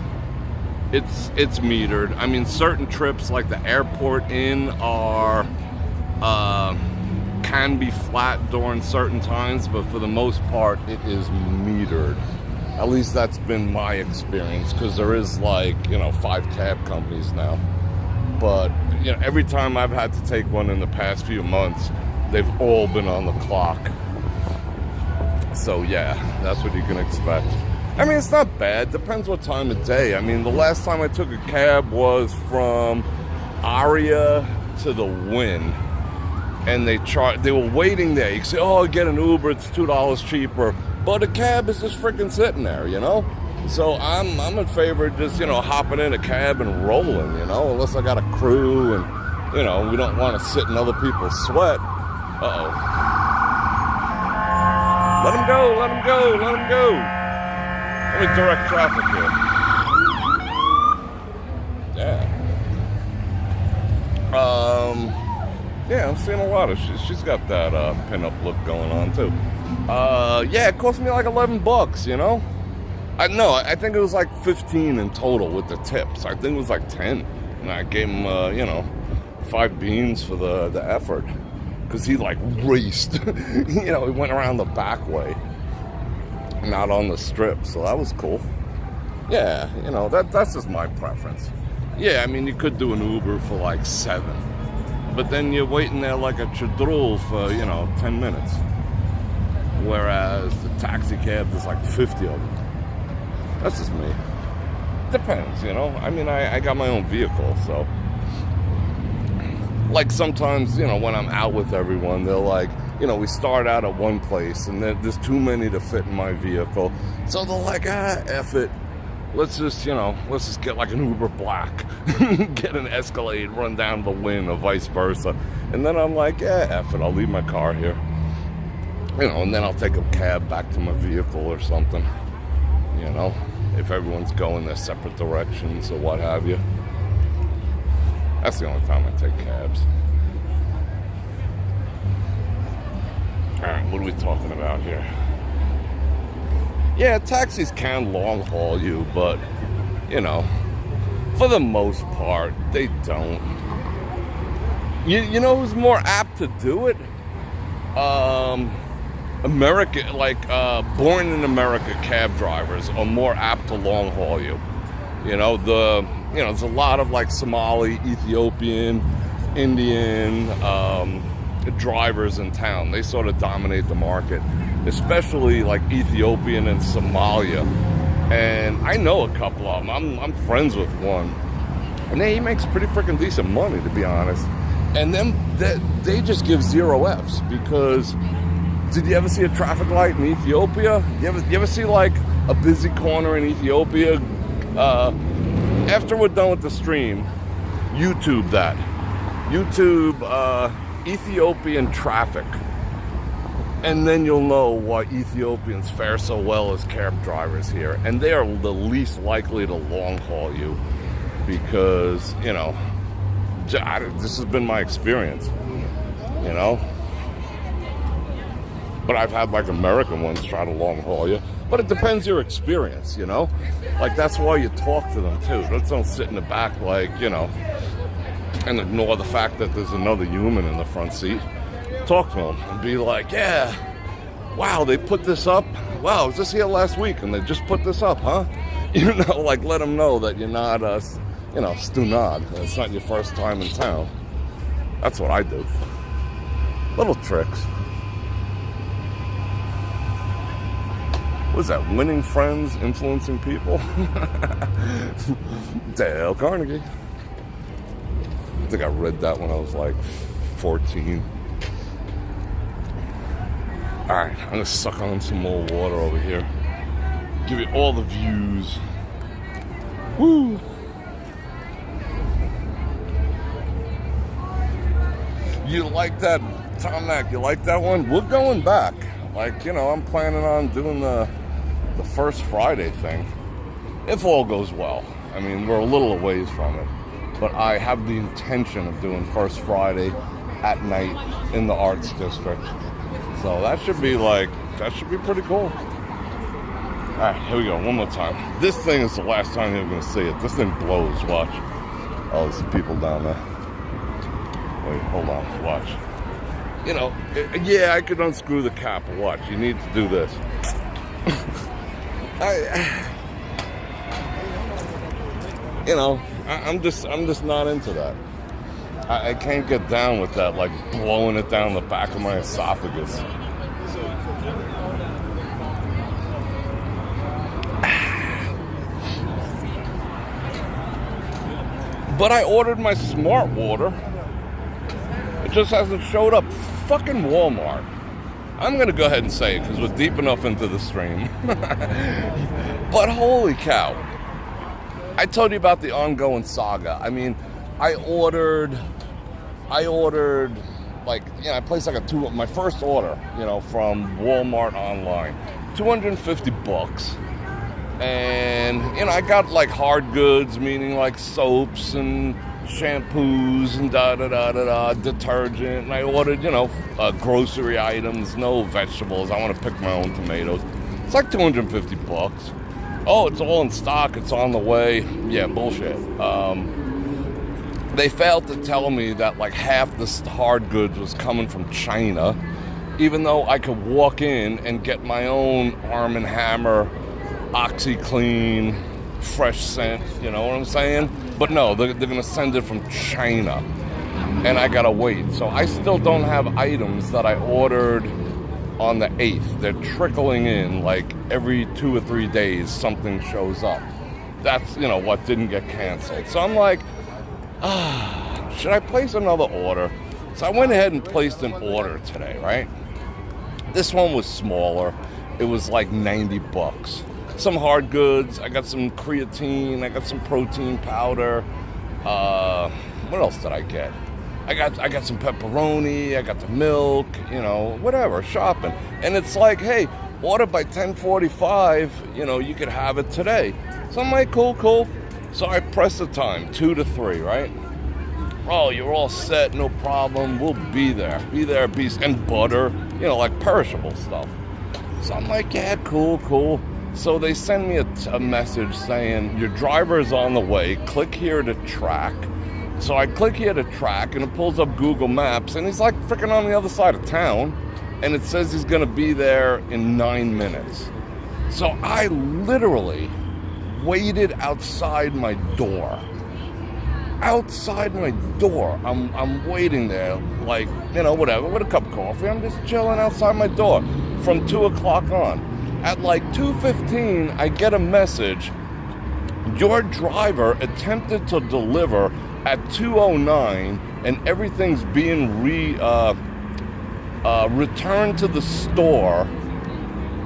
Speaker 1: It's metered. I mean, certain trips like the airport in are can be flat during certain times, but for the most part, it is metered. At least that's been my experience, because there is like, you know, 5 cab companies now. But, you know, every time I've had to take one in the past few months, they've all been on the clock. So yeah, that's what you can expect. I mean, it's not bad. Depends what time of day. I mean, the last time I took a cab was from Aria to the Wynn. And they were waiting there. You can say, oh, get an Uber, it's $2 cheaper. But a cab is just freaking sitting there, you know? So I'm in favor of just, you know, hopping in a cab and rolling, you know? Unless I got a crew and, you know, we don't want to sit in other people's sweat. Uh-oh. Let him go, let him go, let him go. Let me direct traffic here. Yeah. Yeah, I'm seeing a lot of she's got that pinup look going on too. Yeah, it cost me like $11, you know? I think it was like 15 in total with the tips. I think it was like 10. And I gave him, you know, 5 beans for the effort. Because he like raced. You know, he went around the back way. Not on the strip, so that was cool. Yeah, you know, that's just my preference. Yeah, I mean, you could do an Uber for like 7. But then you're waiting there like a chadrul for, you know, 10 minutes. Whereas the taxi cab, there's like 50 of them. That's just me. Depends, you know. I mean, I got my own vehicle, so. Like sometimes, you know, when I'm out with everyone, they're like, you know, we start out at one place and then there's too many to fit in my vehicle. So they're like, F it. Let's just get like an Uber Black, get an Escalade, run down the Wynn or vice versa. And then I'm like, yeah, F it, I'll leave my car here. You know, and then I'll take a cab back to my vehicle or something. You know, if everyone's going their separate directions or what have you. That's the only time I take cabs. All right, what are we talking about here? Yeah, taxis can long haul you, but, you know, for the most part, they don't. You know who's more apt to do it? America, like, born in America cab drivers are more apt to long haul you. You know, there's a lot of like Somali, Ethiopian, Indian drivers in town. They sort of dominate the market, especially like Ethiopian and Somalia. And I know a couple of them. I'm friends with one, and he makes pretty freaking decent money, to be honest. And then they just give 0 Fs because. Did you ever see a traffic light in Ethiopia? You ever see like a busy corner in Ethiopia, after we're done with the stream, YouTube that. YouTube Ethiopian traffic. And then you'll know why Ethiopians fare so well as cab drivers here. And they are the least likely to long haul you because, you know, this has been my experience, you know. But I've had like American ones try to long haul you. But it depends your experience, you know? Like, that's why you talk to them, too. Don't sit in the back, like, you know, and ignore the fact that there's another human in the front seat. Talk to them and be like, yeah, wow, they put this up? Wow, I was just here last week, and they just put this up, huh? You know, like, let them know that you're not, you know, stunad. It's not your first time in town. That's what I do. Little tricks. What is that? Winning friends, influencing people? Dale Carnegie. I think I read that when I was like 14. Alright, I'm gonna suck on some more water over here. Give you all the views. Woo! You like that, Tom Mack? You like that one? We're going back. Like, you know, I'm planning on doing the first Friday thing, if all goes well. I mean, we're a little ways from it, but I have the intention of doing first Friday at night in the Arts District. So that should be pretty cool. All right, here we go, one more time. This thing is the last time you're gonna see it. This thing blows, watch. Oh, there's people down there. Wait, hold on, watch. You know, yeah, I could unscrew the cap, watch. You need to do this. You know, I'm just not into that. I can't get down with that, like blowing it down the back of my esophagus. But I ordered my smart water. It just hasn't showed up. Fucking Walmart. I'm gonna go ahead and say it because we're deep enough into the stream. But holy cow. I told you about the ongoing saga. I mean, I ordered like, you know, I placed like my first order, you know, from Walmart online. $250. And, you know, I got like hard goods, meaning like soaps and shampoos and detergent. And I ordered, you know, grocery items, no vegetables. I want to pick my own tomatoes. It's like $250. Oh, it's all in stock. It's on the way. Yeah, bullshit. They failed to tell me that like half the hard goods was coming from China, even though I could walk in and get my own Arm & Hammer, OxyClean, fresh scent, you know what I'm saying? But no, they're going to send it from China, and I got to wait. So I still don't have items that I ordered on the 8th. They're trickling in, like every 2 or 3 days something shows up. That's, you know, what didn't get canceled. So I'm like, should I place another order? So I went ahead and placed an order today, right? This one was smaller. It was like $90. Some hard goods. I got some creatine. I got some protein powder. What else did I get? I got some pepperoni. I got the milk. You know, whatever. Shopping. And it's like, hey, order by 10:45. You know, you could have it today. So I'm like, cool. So I press the time, 2 to 3, right? Oh, you're all set, no problem. We'll be there. And butter, you know, like perishable stuff. So I'm like, yeah, cool. So they send me a message saying, your driver is on the way. Click here to track. So I click here to track, and it pulls up Google Maps, and he's like freaking on the other side of town. And it says he's going to be there in 9 minutes. So I literally waited outside my door. I'm waiting there, like, you know, whatever, with a cup of coffee. I'm just chilling outside my door from 2 o'clock on. At like 2:15, I get a message. Your driver attempted to deliver at 2:09, and everything's being returned to the store.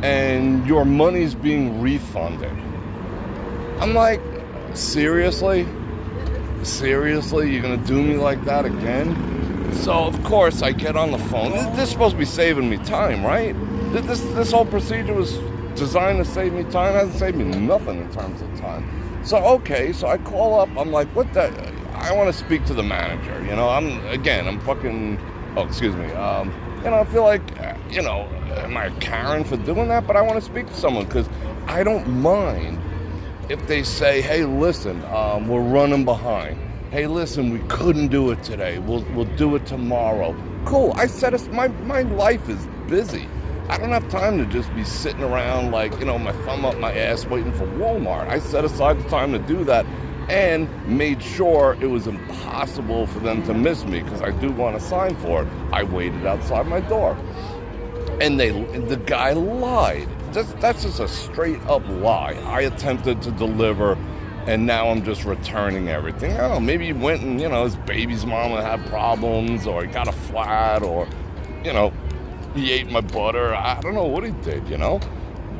Speaker 1: and your money's being refunded. I'm like, seriously? Seriously? You're gonna do me like that again? So, of course, I get on the phone. This is supposed to be saving me time, right? This whole procedure was designed to save me time. It hasn't saved me nothing in terms of time. So, okay, so I call up. I'm like, what the? I want to speak to the manager. You know, I'm fucking, oh, excuse me. You know, I feel like, you know, am I Karen for doing that? But I want to speak to someone because I don't mind if they say, hey, listen, we're running behind. Hey, listen, we couldn't do it today. We'll do it tomorrow. Cool. I said my life is busy. I don't have time to just be sitting around like, you know, my thumb up my ass waiting for Walmart. I set aside the time to do that and made sure it was impossible for them to miss me because I do want to sign for it. I waited outside my door. And the guy lied. That's just a straight up lie. I attempted to deliver, and now I'm just returning everything. I don't know, maybe he went and, you know, his baby's mama had problems, or he got a flat, or, you know, he ate my butter. I don't know what he did, you know?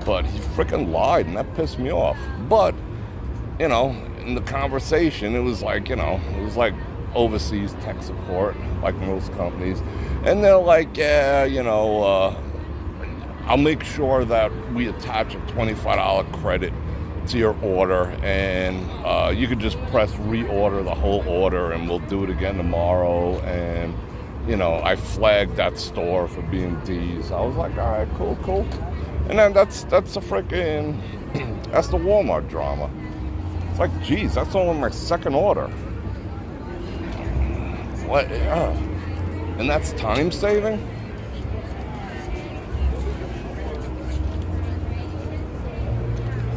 Speaker 1: But he freaking lied, and that pissed me off. But, you know, in the conversation, it was like, you know, it was like overseas tech support, like most companies. And they're like, yeah, you know, I'll make sure that we attach a $25 credit to your order, and you could just press reorder the whole order, and we'll do it again tomorrow. And, you know, I flagged that store for being D's. I was like, all right, cool. And then that's the freaking, that's the Walmart drama. It's like, geez, that's only my second order. What? And that's time saving?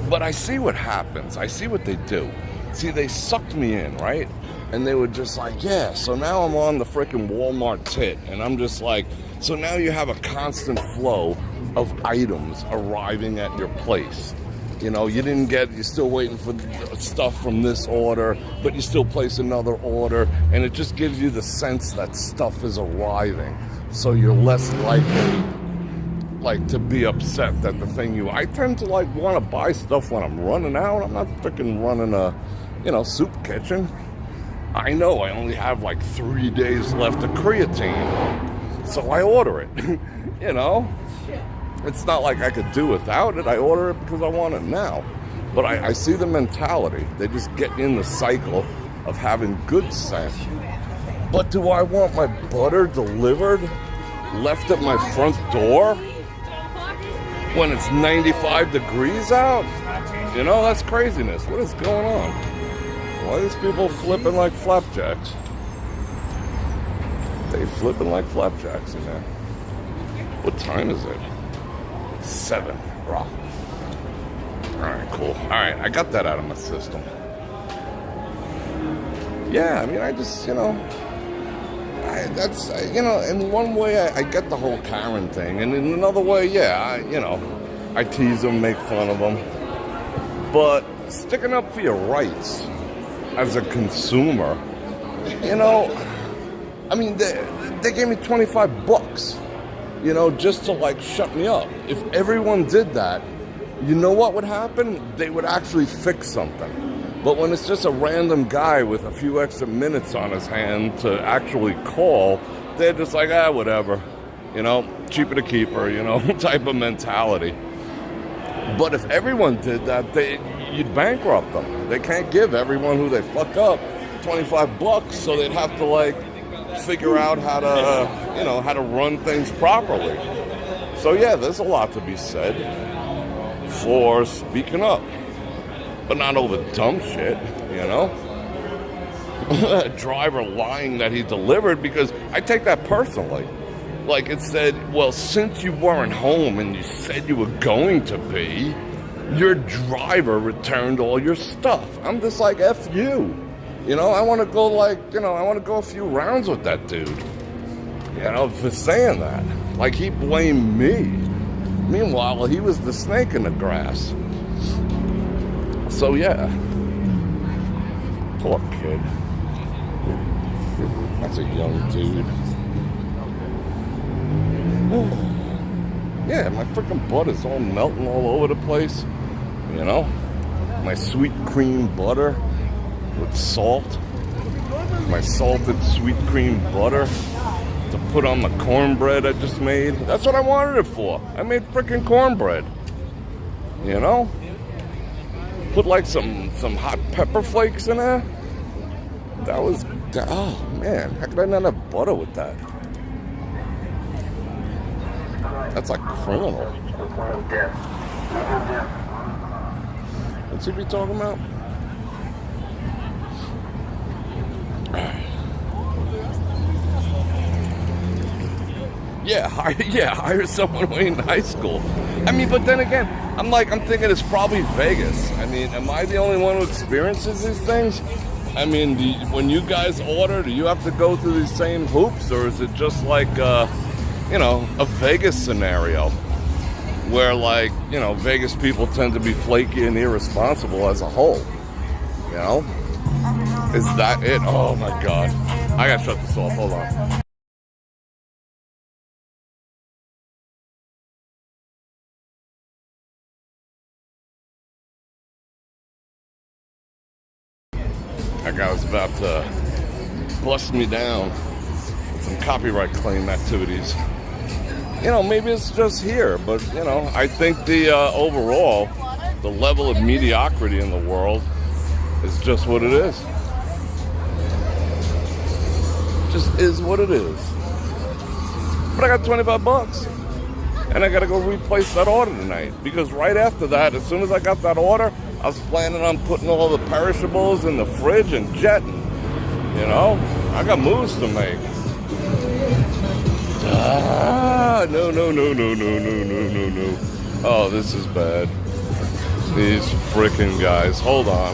Speaker 1: But I see what happens. I see what they do. See, they sucked me in, right? And they were just like, yeah, so now I'm on the freaking Walmart tit. And I'm just like, so now you have a constant flow of items arriving at your place. You know, you're still waiting for stuff from this order, but you still place another order. And it just gives you the sense that stuff is arriving. So you're less likely, like, to be upset that the thing I tend to, like, want to buy stuff when I'm running out. I'm not freaking running a, you know, soup kitchen. I know I only have like 3 days left of creatine, so I order it. You know, it's not like I could do without it. I order it because I want it now. But I see the mentality. They just get in the cycle of having good sense. But do I want my butter delivered, left at my front door when it's 95 degrees out? You know, that's craziness. What is going on? Why are these people flipping like flapjacks? They flipping like flapjacks in there. What time is it? 7. Raw. Alright, cool. Alright, I got that out of my system. Yeah, I mean, I just, you know, you know, in one way I get the whole Karen thing, and in another way, yeah, you know, I tease them, make fun of them. But sticking up for your rights as a consumer, you know, I mean, they gave me $25, you know, just to, like, shut me up. If everyone did that, you know what would happen? They would actually fix something. But when it's just a random guy with a few extra minutes on his hand to actually call, they're just like, whatever, you know, cheaper to keep her, you know, type of mentality. But if everyone did that, you'd bankrupt them. They can't give everyone who they fuck up $25, so they'd have to, like, figure out how to, you know, how to run things properly. So yeah, there's a lot to be said for speaking up, but not over dumb shit, you know. A driver lying that he delivered, because I take that personally. Like, it said, well, since you weren't home and you said you were going to be, your driver returned all your stuff. I'm just like, F you. You know, I want to go, like, you know, I want to go a few rounds with that dude, you know, for saying that. Like, he blamed me. Meanwhile, he was the snake in the grass. So, yeah. Poor kid. That's a young dude. Yeah, my freaking butter's all melting all over the place. You know? My sweet cream butter with salt. My salted sweet cream butter to put on the cornbread I just made. That's what I wanted it for. I made freaking cornbread. You know? Put like some hot pepper flakes in there. That was, oh man, how could I not have butter with that? That's like criminal. What's he be talking about? Yeah, hire someone way in high school. I mean, but then again, I'm thinking it's probably Vegas. I mean, am I the only one who experiences these things? I mean, when you guys order, do you have to go through these same hoops, or is it just like, you know, a Vegas scenario where, like, you know, Vegas people tend to be flaky and irresponsible as a whole? You know, is that it? Oh my God, I gotta shut this off. Hold on. That guy was about to bust me down with some copyright claim activities. You know, maybe it's just here, but, you know, I think the overall, the level of mediocrity in the world is just what it is. Just is what it is. But I got 25 bucks. And I gotta go replace that order tonight. Because right after that, as soon as I got that order, I was planning on putting all the perishables in the fridge and jetting. You know? I got moves to make. No. Oh, this is bad. These frickin' guys. Hold on.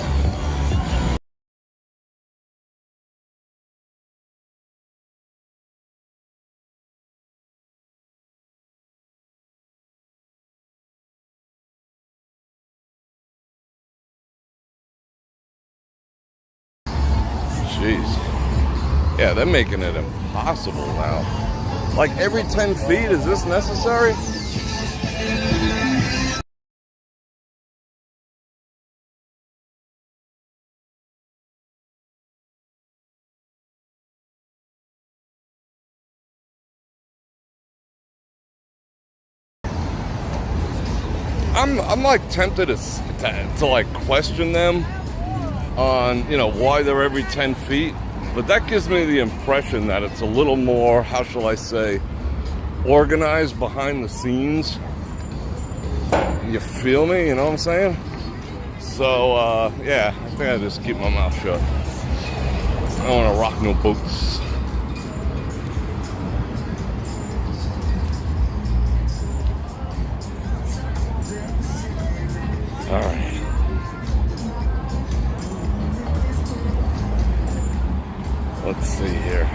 Speaker 1: Jeez. Yeah, they're making it impossible now. Like every 10 feet, is this necessary? I'm like tempted to like question them on, you know, why they're every 10 feet. But that gives me the impression that it's a little more, how shall I say, organized behind the scenes. You feel me? You know what I'm saying? So, yeah, I think I just keep my mouth shut. I don't want to rock no boats. All right. Let's see here.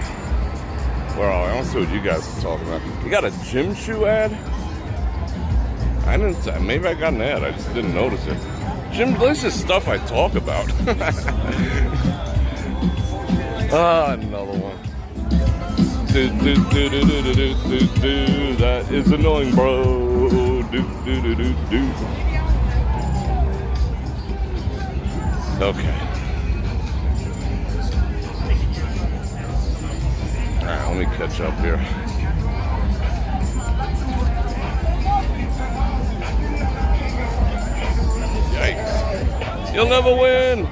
Speaker 1: Where are we? I want to see what you guys are talking about. You got a gym shoe ad? I didn't. Maybe I got an ad. I just didn't notice it. This is stuff I talk about. Another one. That is annoying, bro. Okay. Alright, let me catch up here. Yikes. You'll never win!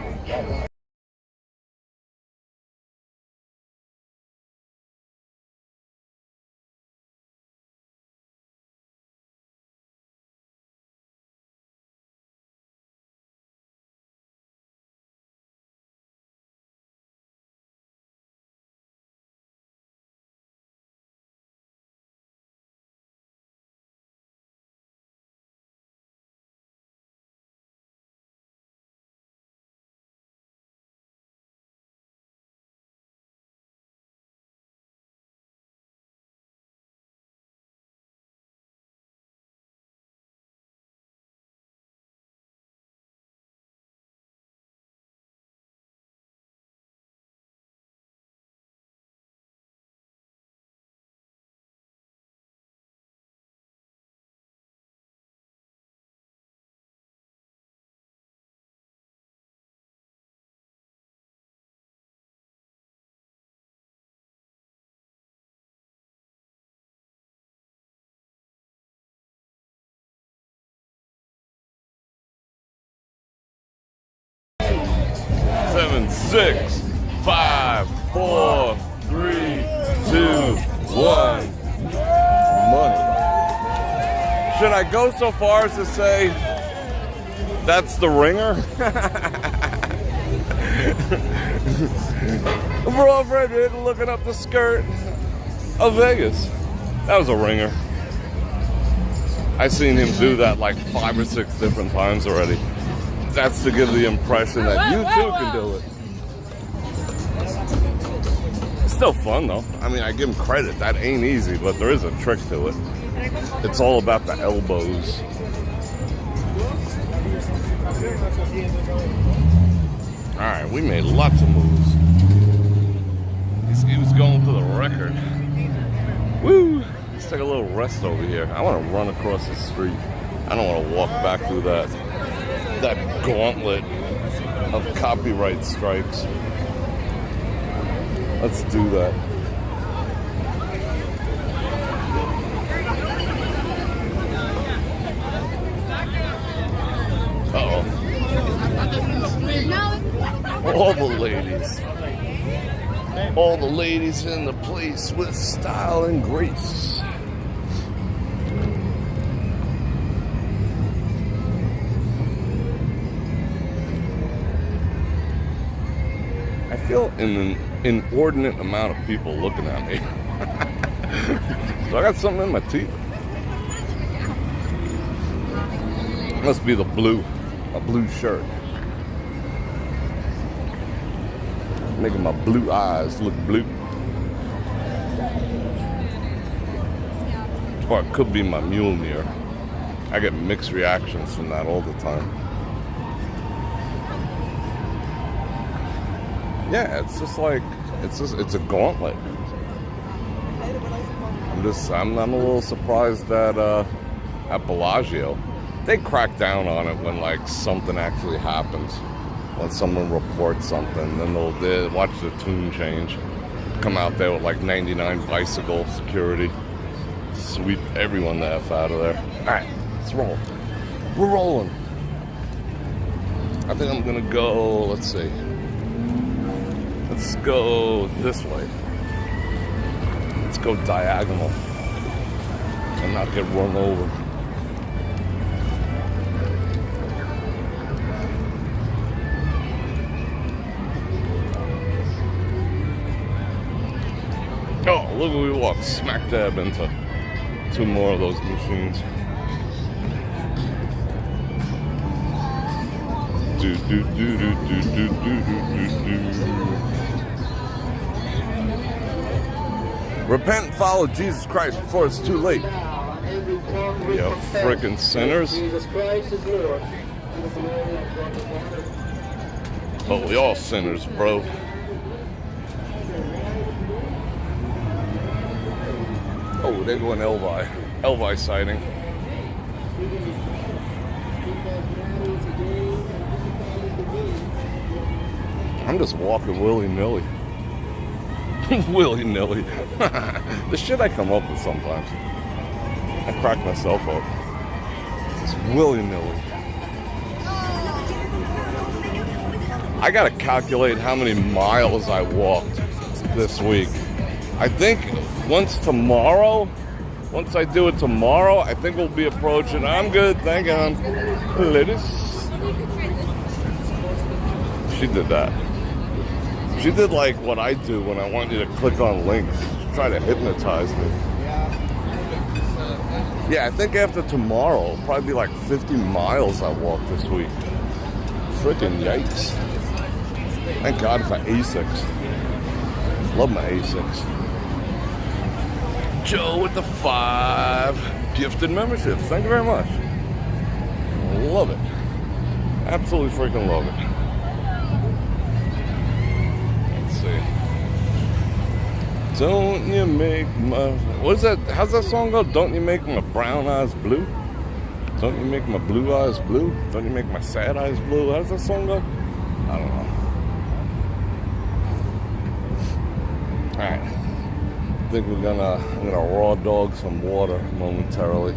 Speaker 1: 7, 6, 5, 4, 3, 2, 1. Money. Should I go so far as to say that's the ringer? Bror Fredrik looking up the skirt of Vegas. That was a ringer. I've seen him do that like 5 or 6 different times already. That's to give the impression that you too can do it. It's still fun though. I mean, I give him credit. That ain't easy, but there is a trick to it. It's all about the elbows. All right, we made lots of moves. He was going for the record. Woo! Let's take a little rest over here. I want to run across the street. I don't want to walk back through that gauntlet of copyright strikes. Let's do that. Uh-oh. All the ladies. All the ladies in the place with style and grace. I feel an inordinate amount of people looking at me. So I got something in my teeth. Must be the blue, a blue shirt. Making my blue eyes look blue. Or it could be my Mjolnir. I get mixed reactions from that all the time. Yeah, it's just like, it's a gauntlet. I'm a little surprised that at Bellagio, they crack down on it when like something actually happens. When someone reports something, then they'll watch the tune change. Come out there with like 99 bicycle security. Sweep everyone the F out of there. Alright, let's roll. We're rolling. I think I'm gonna go, let's see. Let's go this way. Let's go diagonal. And not get run over. Oh, look who we walked smack dab into 2 more of those machines. Do do do do do do do do do. Repent and follow Jesus Christ before it's too late. You frickin' sinners. Oh, we all sinners, bro. Oh, they're going Elvi. Elvi sighting. I'm just walking willy-nilly. Willy-nilly. The shit I come up with sometimes. I crack myself up. Just willy-nilly. I gotta calculate how many miles I walked this week. I think once I do it tomorrow, I think we'll be approaching. I'm good, thank you, ladies. She did that. She did like what I do when I want you to click on links. Try to hypnotize me. Yeah, I think after tomorrow, it'll probably be like 50 miles I walked this week. Freaking yikes. Thank God for Asics. Love my Asics. Joe with the 5 gifted memberships. Thank you very much. Love it. Absolutely freaking love it. Let's see. Don't you make my... What is that? How's that song go? Don't you make my brown eyes blue? Don't you make my blue eyes blue? Don't you make my sad eyes blue? How does that song go? I don't know. Alright. I think I'm gonna raw dog some water momentarily.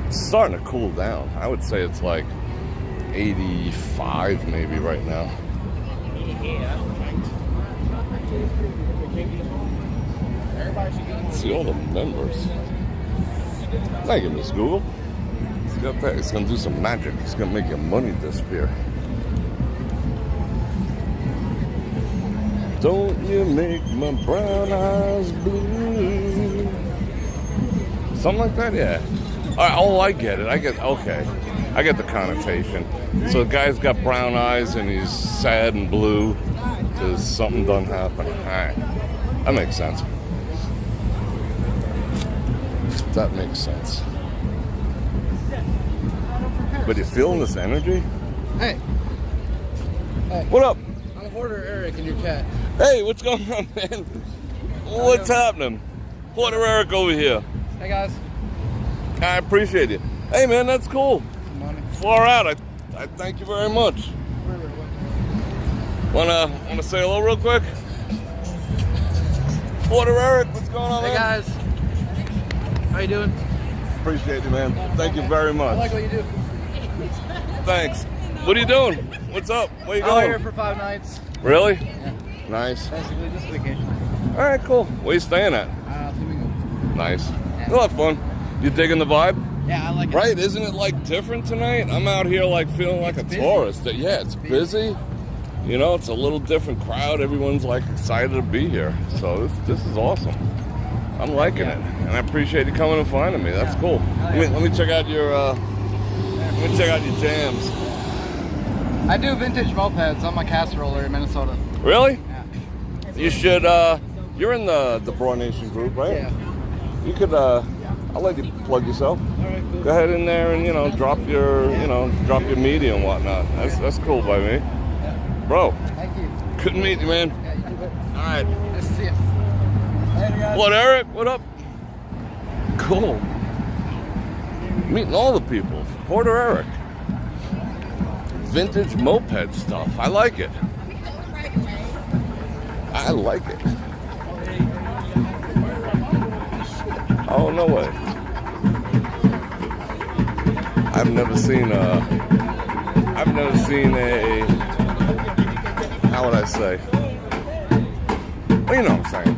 Speaker 1: It's starting to cool down. I would say it's like 85 maybe right now. See all the members. Thank you, Miss Google. He's got that. He's gonna do some magic. He's gonna make your money disappear. Don't you make my brown eyes blue? Something like that, yeah. Oh, I get it. Okay. I get the connotation. So the guy's got brown eyes and he's sad and blue because something done happen. All right. That makes sense. That makes sense. But you feeling this energy?
Speaker 2: Hey.
Speaker 1: What up?
Speaker 2: I'm Hoarder Eric in your chat.
Speaker 1: Hey, what's going on, man? What's happening? Porter Eric over here.
Speaker 2: Hey, guys.
Speaker 1: I appreciate it. Hey, man, that's cool. Far out. I thank you very much. Wanna say hello real quick? Porter Eric, what's going on,
Speaker 2: Hey,
Speaker 1: man?
Speaker 2: guys. How you doing?
Speaker 1: Appreciate you, man. Thank you very much.
Speaker 2: I like what you do.
Speaker 1: Thanks. What are you doing? What's up? Where you
Speaker 2: I'm
Speaker 1: going?
Speaker 2: here for 5 nights.
Speaker 1: Really?
Speaker 2: Yeah.
Speaker 1: Nice.
Speaker 2: Basically, just vacation.
Speaker 1: All right, cool. Where you staying at?
Speaker 2: Flamingo.
Speaker 1: Nice.
Speaker 2: Yeah.
Speaker 1: You'll have fun. You digging the vibe?
Speaker 2: Yeah, I like it.
Speaker 1: Right? Isn't it like different tonight? I'm out here like feeling like a
Speaker 2: busy.
Speaker 1: tourist. Yeah, it's busy. You know, it's a little different crowd. Everyone's like excited to be here. So this is awesome. I'm liking it, and I appreciate you coming and finding me. That's cool. Let me check out your jams.
Speaker 2: I do vintage mopeds. I'm a casseroller in Minnesota.
Speaker 1: Really?
Speaker 2: Yeah.
Speaker 1: You should. You're in the Bror Nation group, right?
Speaker 2: Yeah.
Speaker 1: You could. I'll let you plug yourself.
Speaker 2: All right, cool.
Speaker 1: Go ahead in there and drop your media and whatnot. That's cool by me, bro.
Speaker 2: Thank you.
Speaker 1: Good to meet you, man.
Speaker 2: Yeah, you too.
Speaker 1: All right.
Speaker 2: Nice to see you. Later, guys.
Speaker 1: What, Eric? What up? Cool. Meeting all the people. Porter Eric. Vintage moped stuff. I like it. I like it. Oh, no way. I've never seen a, how would I say? Well, you know what I'm saying.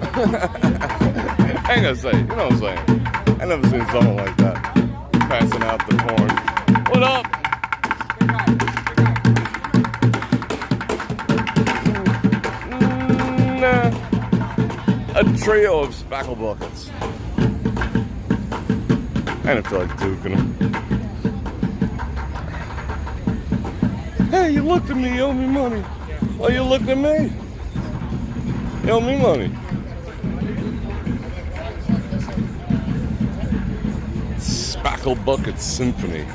Speaker 1: I ain't gonna say it. You know what I'm saying. I never seen something like that. Passing out the corn. What up? A trio of spackle buckets. I didn't feel like duking them. Hey, you looked at me, you owe me money. Well, you looked at me. You owe me money. Spackle Bucket Symphony.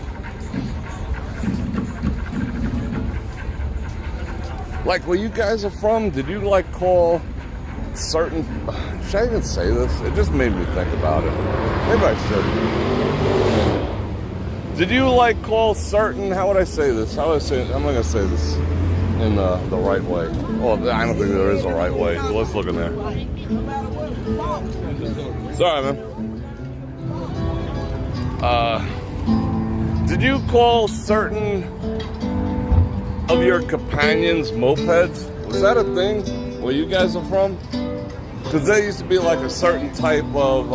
Speaker 1: Like where you guys are from, did you like call certain, should I even say this? It just made me think about it. Maybe I should. Did you like call certain, how would I say this? How would I say it? I'm not gonna say this in the right way. Well, I don't think there is a right way. So let's look in there. Sorry, man. Did you call certain of your companions mopeds? Was that a thing where you guys are from? Because there used to be like a certain type of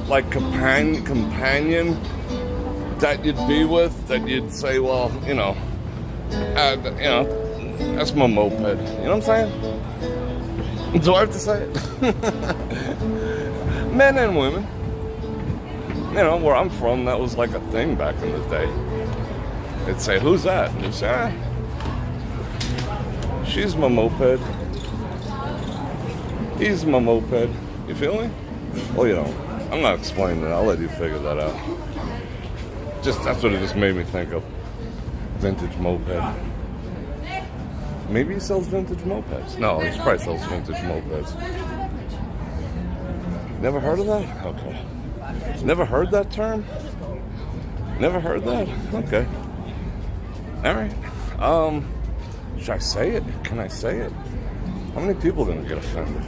Speaker 1: like companion that you'd be with, that you'd say, well, that's my moped. You know what I'm saying? Do I have to say it? Men and women. Where I'm from, that was like a thing back in the day. They'd say, who's that? And you'd say, she's my moped. He's my moped. You feel me? Well, I'm not explaining it. I'll let you figure that out. That's what it just made me think of. Vintage moped. Maybe he sells vintage mopeds. No, he probably sells vintage mopeds. Never heard of that? Okay. Never heard that term? Never heard that? Okay. All right. Should I say it? Can I say it? How many people are going to get offended?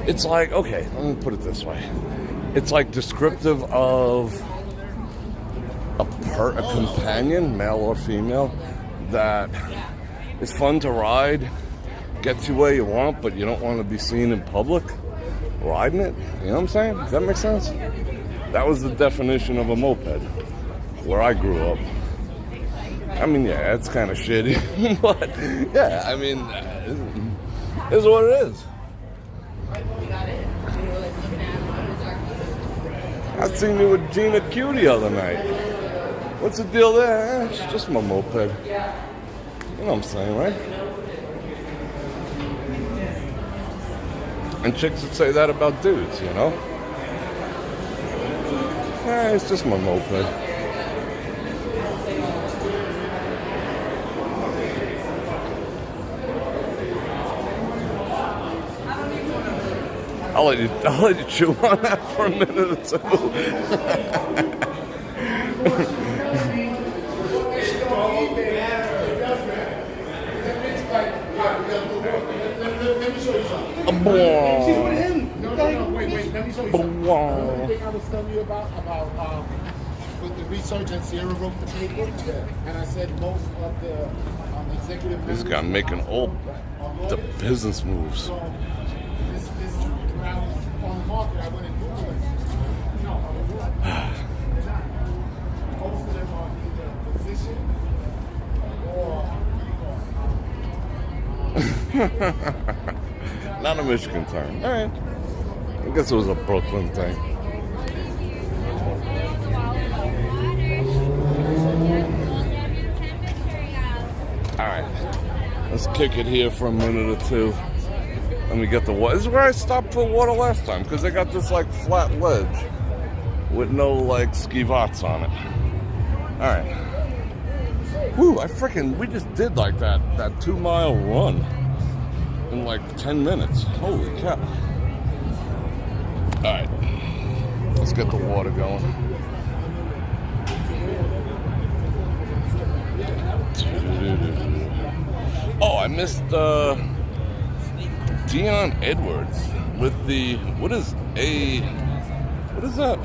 Speaker 1: It's like, okay, let me put it this way. It's like descriptive of a companion, male or female, that is fun to ride, gets you where you want, but you don't want to be seen in public riding it. You know what I'm saying? Does that make sense? That was the definition of a moped where I grew up. I mean, yeah, it's kind of shitty, but yeah, I mean, it is what it is. I seen you with Gina Q the other night. What's the deal there? It's just my moped. You know what I'm saying, right? And chicks would say that about dudes, you know? It's just my moped. I'll let you chew on that for a minute or two.
Speaker 4: Wait, let me show you something. I think I was telling you about with the research and Sierra wrote the paper, and I said most of the executive.
Speaker 1: This guy making all the business moves.
Speaker 4: This on the market, I went and Googled it. Most of them are either position or
Speaker 1: Not a Michigan term. All right. I guess it was a Brooklyn thing. All right. Let's kick it here for a minute or two. Let me get the water. This is where I stopped for water last time because they got this like flat ledge with no like skivats on it. All right. Woo! We just did like that 2-mile run in like 10 minutes. Holy cow! All right, let's get the water going. Oh, I missed Dion Edwards with the what is that?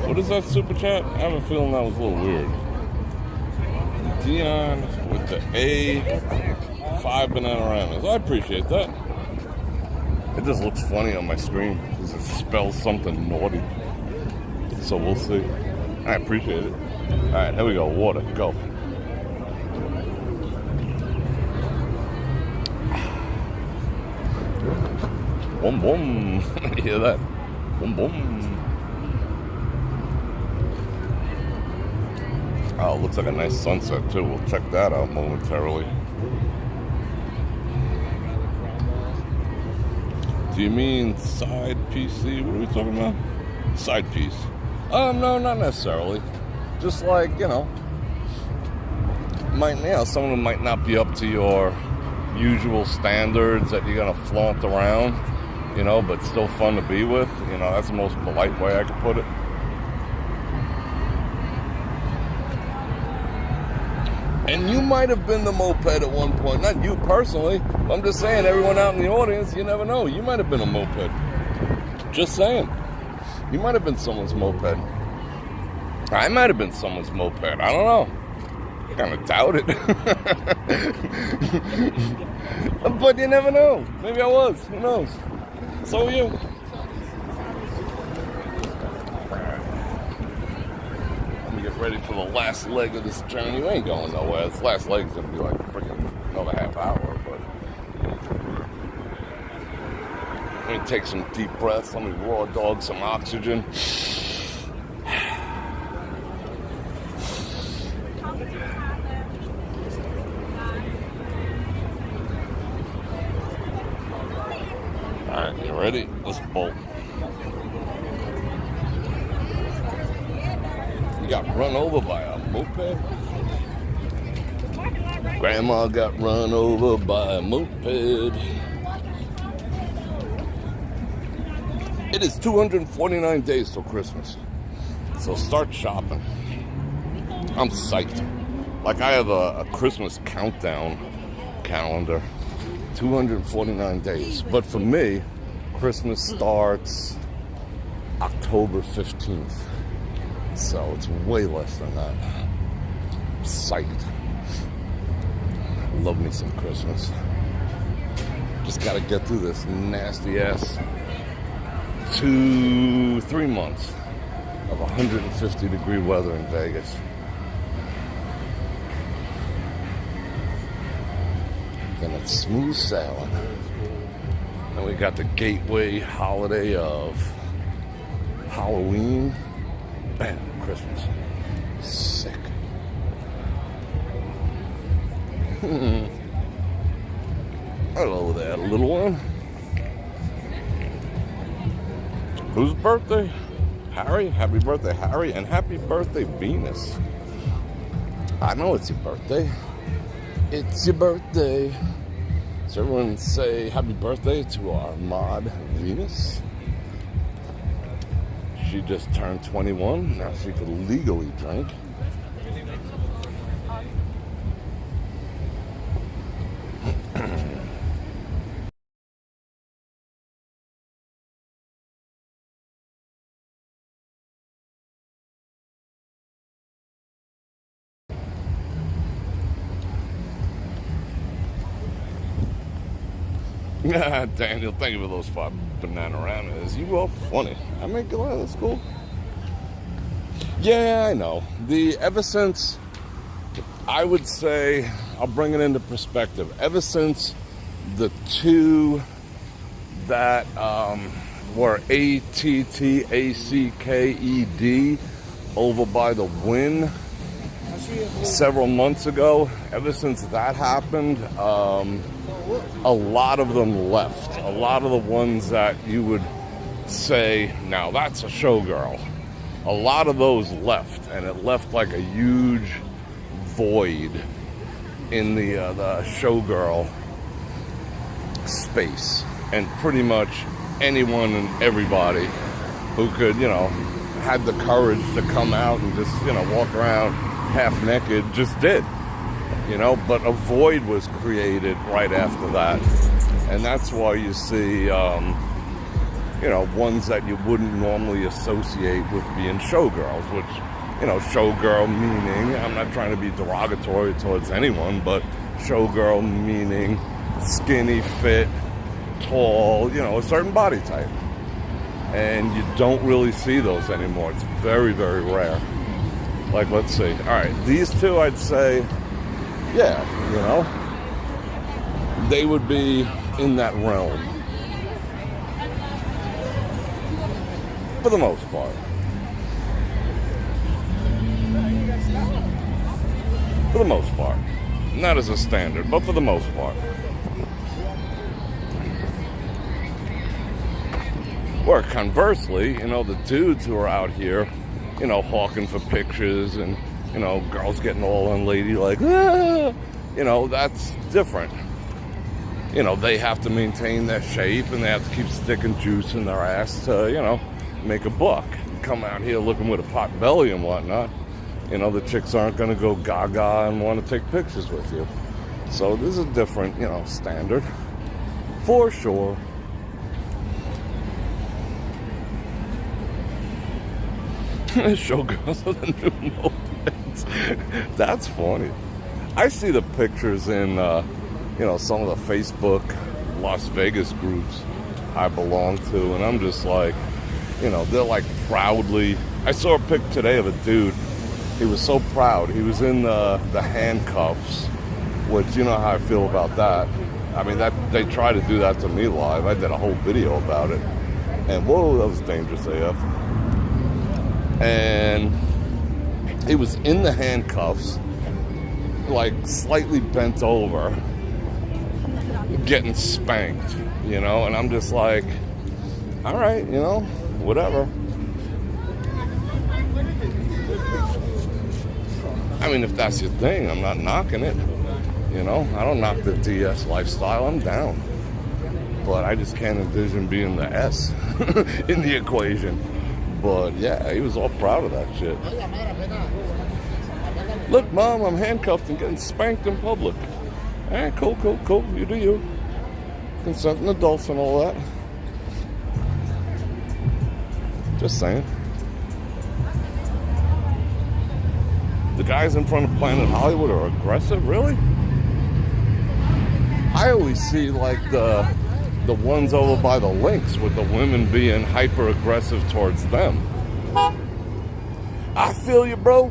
Speaker 1: What is that super chat? I have a feeling that was a little weird. Dion with the A5 Bananaramas. I appreciate that. It just looks funny on my screen because it spells something naughty. So we'll see. I appreciate it. Alright, here we go. Water. Go. Boom, boom. You hear that? Boom, boom. Oh, looks like a nice sunset too. We'll check that out momentarily. Do you mean side PC? What are we talking about? Side piece. No, not necessarily. Just like, some of them might not be up to your usual standards that you're gonna flaunt around, but still fun to be with. That's the most polite way I could put it. And you might have been the moped at one point. Not you personally. I'm just saying, everyone out in the audience, you never know. You might have been a moped. Just saying. You might have been someone's moped. I might have been someone's moped. I don't know. I kind of doubt it. But you never know. Maybe I was. Who knows? So are you. Ready for the last leg of this journey. We ain't going nowhere. This last leg's gonna be like freaking another half hour, but let me take some deep breaths. Let me raw dog some oxygen. Alright, you ready? Let's bolt. Got run over by a moped. Grandma got run over by a moped. It is 249 days till Christmas. So start shopping. I'm psyched. Like I have a Christmas countdown calendar. 249 days. But for me, Christmas starts October 15th. So it's way less than that. Psyched. Love me some Christmas. Just gotta get through this nasty ass 2-3 months of 150-degree weather in Vegas. Then it's smooth sailing. And we got the gateway holiday of Halloween. Bam, Christmas. Sick. Hello there, little one. Whose birthday? Harry. Happy birthday, Harry. And happy birthday, Venus. I know it's your birthday. It's your birthday. So everyone say happy birthday to our mod, Venus. She just turned 21. Now she could legally drink. Daniel, thank you for those 5 banana-ranas. You are funny. I make it laugh. That's cool. Yeah, I know. Ever since, I would say, I'll bring it into perspective. Ever since the two that were ATTACKED over by the Wynn several months ago, ever since that happened, a lot of them left. A lot of the ones that you would say, now that's a Showgirl, a lot of those left, and it left like a huge void in the Showgirl space. And pretty much anyone and everybody who could, had the courage to come out and just, walk around half naked just did. But a void was created right after that. And that's why you see, ones that you wouldn't normally associate with being showgirls, which, showgirl meaning, I'm not trying to be derogatory towards anyone, but showgirl meaning skinny, fit, tall, a certain body type. And you don't really see those anymore. It's very, very rare. Like, let's see. All right, these two, I'd say, yeah, they would be in that realm. For the most part. For the most part. Not as a standard, but for the most part. Or conversely, the dudes who are out here, hawking for pictures and, girls getting all unladylike, that's different. They have to maintain their shape and they have to keep sticking juice in their ass to, make a buck. Come out here looking with a pot belly and whatnot. The chicks aren't going to go gaga and want to take pictures with you. So this is a different, standard. For sure. Showgirls are the new mopeds. That's funny. I see the pictures in, some of the Facebook Las Vegas groups I belong to, and I'm just like, they're like proudly. I saw a pic today of a dude. He was so proud. He was in the handcuffs, which you know how I feel about that. I mean, that they tried to do that to me live. I did a whole video about it, and whoa, that was dangerous AF. And he was in the handcuffs, like slightly bent over, getting spanked, and I'm just like, all right, whatever. I mean, if that's your thing, I'm not knocking it, I don't knock the DS lifestyle, I'm down. But I just can't envision being the S in the equation. But yeah, he was all proud of that shit. Look, Mom, I'm handcuffed and getting spanked in public. All right, cool. You do you. Consenting adults and all that. Just saying. The guys in front of Planet Hollywood are aggressive, really? I always see like the ones over by the links with the women being hyper aggressive towards them. I feel you, bro.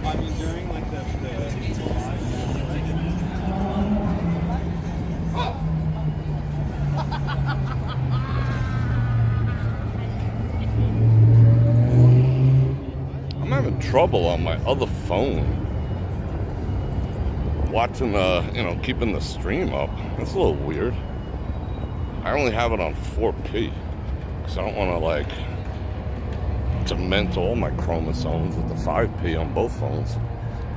Speaker 3: I mean, during like the
Speaker 1: I'm having trouble on my other phone watching keeping the stream up. That's a little weird. I only have it on 4P because I don't want to like cement all my chromosomes with the 5P on both phones.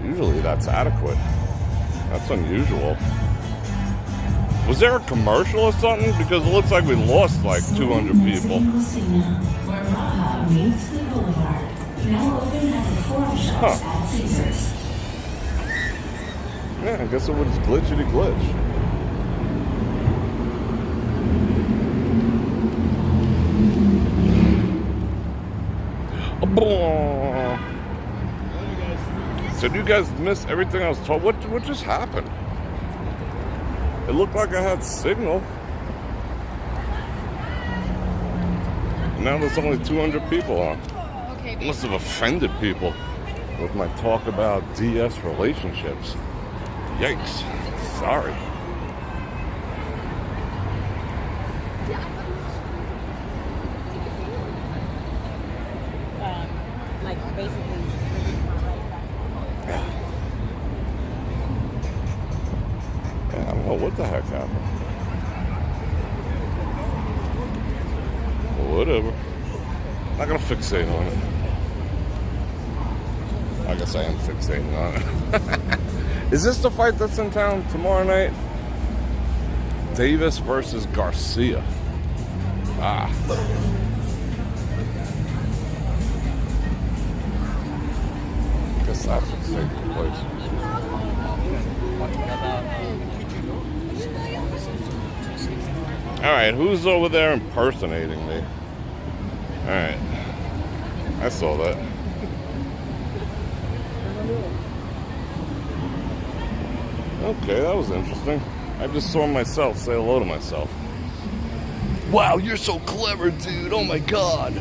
Speaker 1: Usually that's adequate. That's unusual. Was there a commercial or something? Because it looks like we lost like 200 people. Huh. Yeah, I guess it was glitchity glitch. So do you guys miss everything I was told? What just happened? It looked like I had signal. Now there's only 200 people on.
Speaker 5: Okay,
Speaker 1: Must have offended people with my talk about DS relationships. Yikes. Sorry.
Speaker 5: like basically
Speaker 1: Yeah, I don't know what the heck happened. Whatever. Not gonna fixate on it. I guess I am fixating on it. Is this the fight that's in town tomorrow night? Davis versus Garcia. Ah. Guess that's what's taking place. Alright, who's over there impersonating me? Alright. I saw that. Okay, that was interesting. I just saw myself say hello to myself. Wow, you're so clever, dude. Oh my god.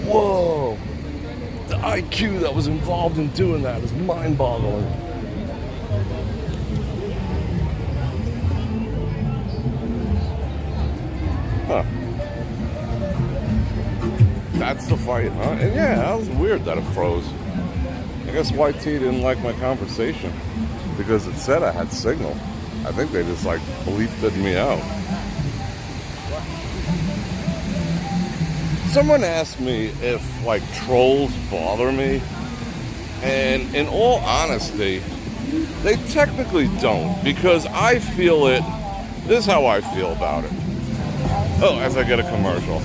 Speaker 1: Whoa. The IQ that was involved in doing that is mind-boggling. Huh. That's the fight, huh? And yeah, that was weird that it froze. I guess YT didn't like my conversation because it said I had signal. I think they just like bleeped me out. Someone asked me if like trolls bother me, and in all honesty, they technically don't, because I feel it. This is how I feel about it. Oh, as I get a commercial.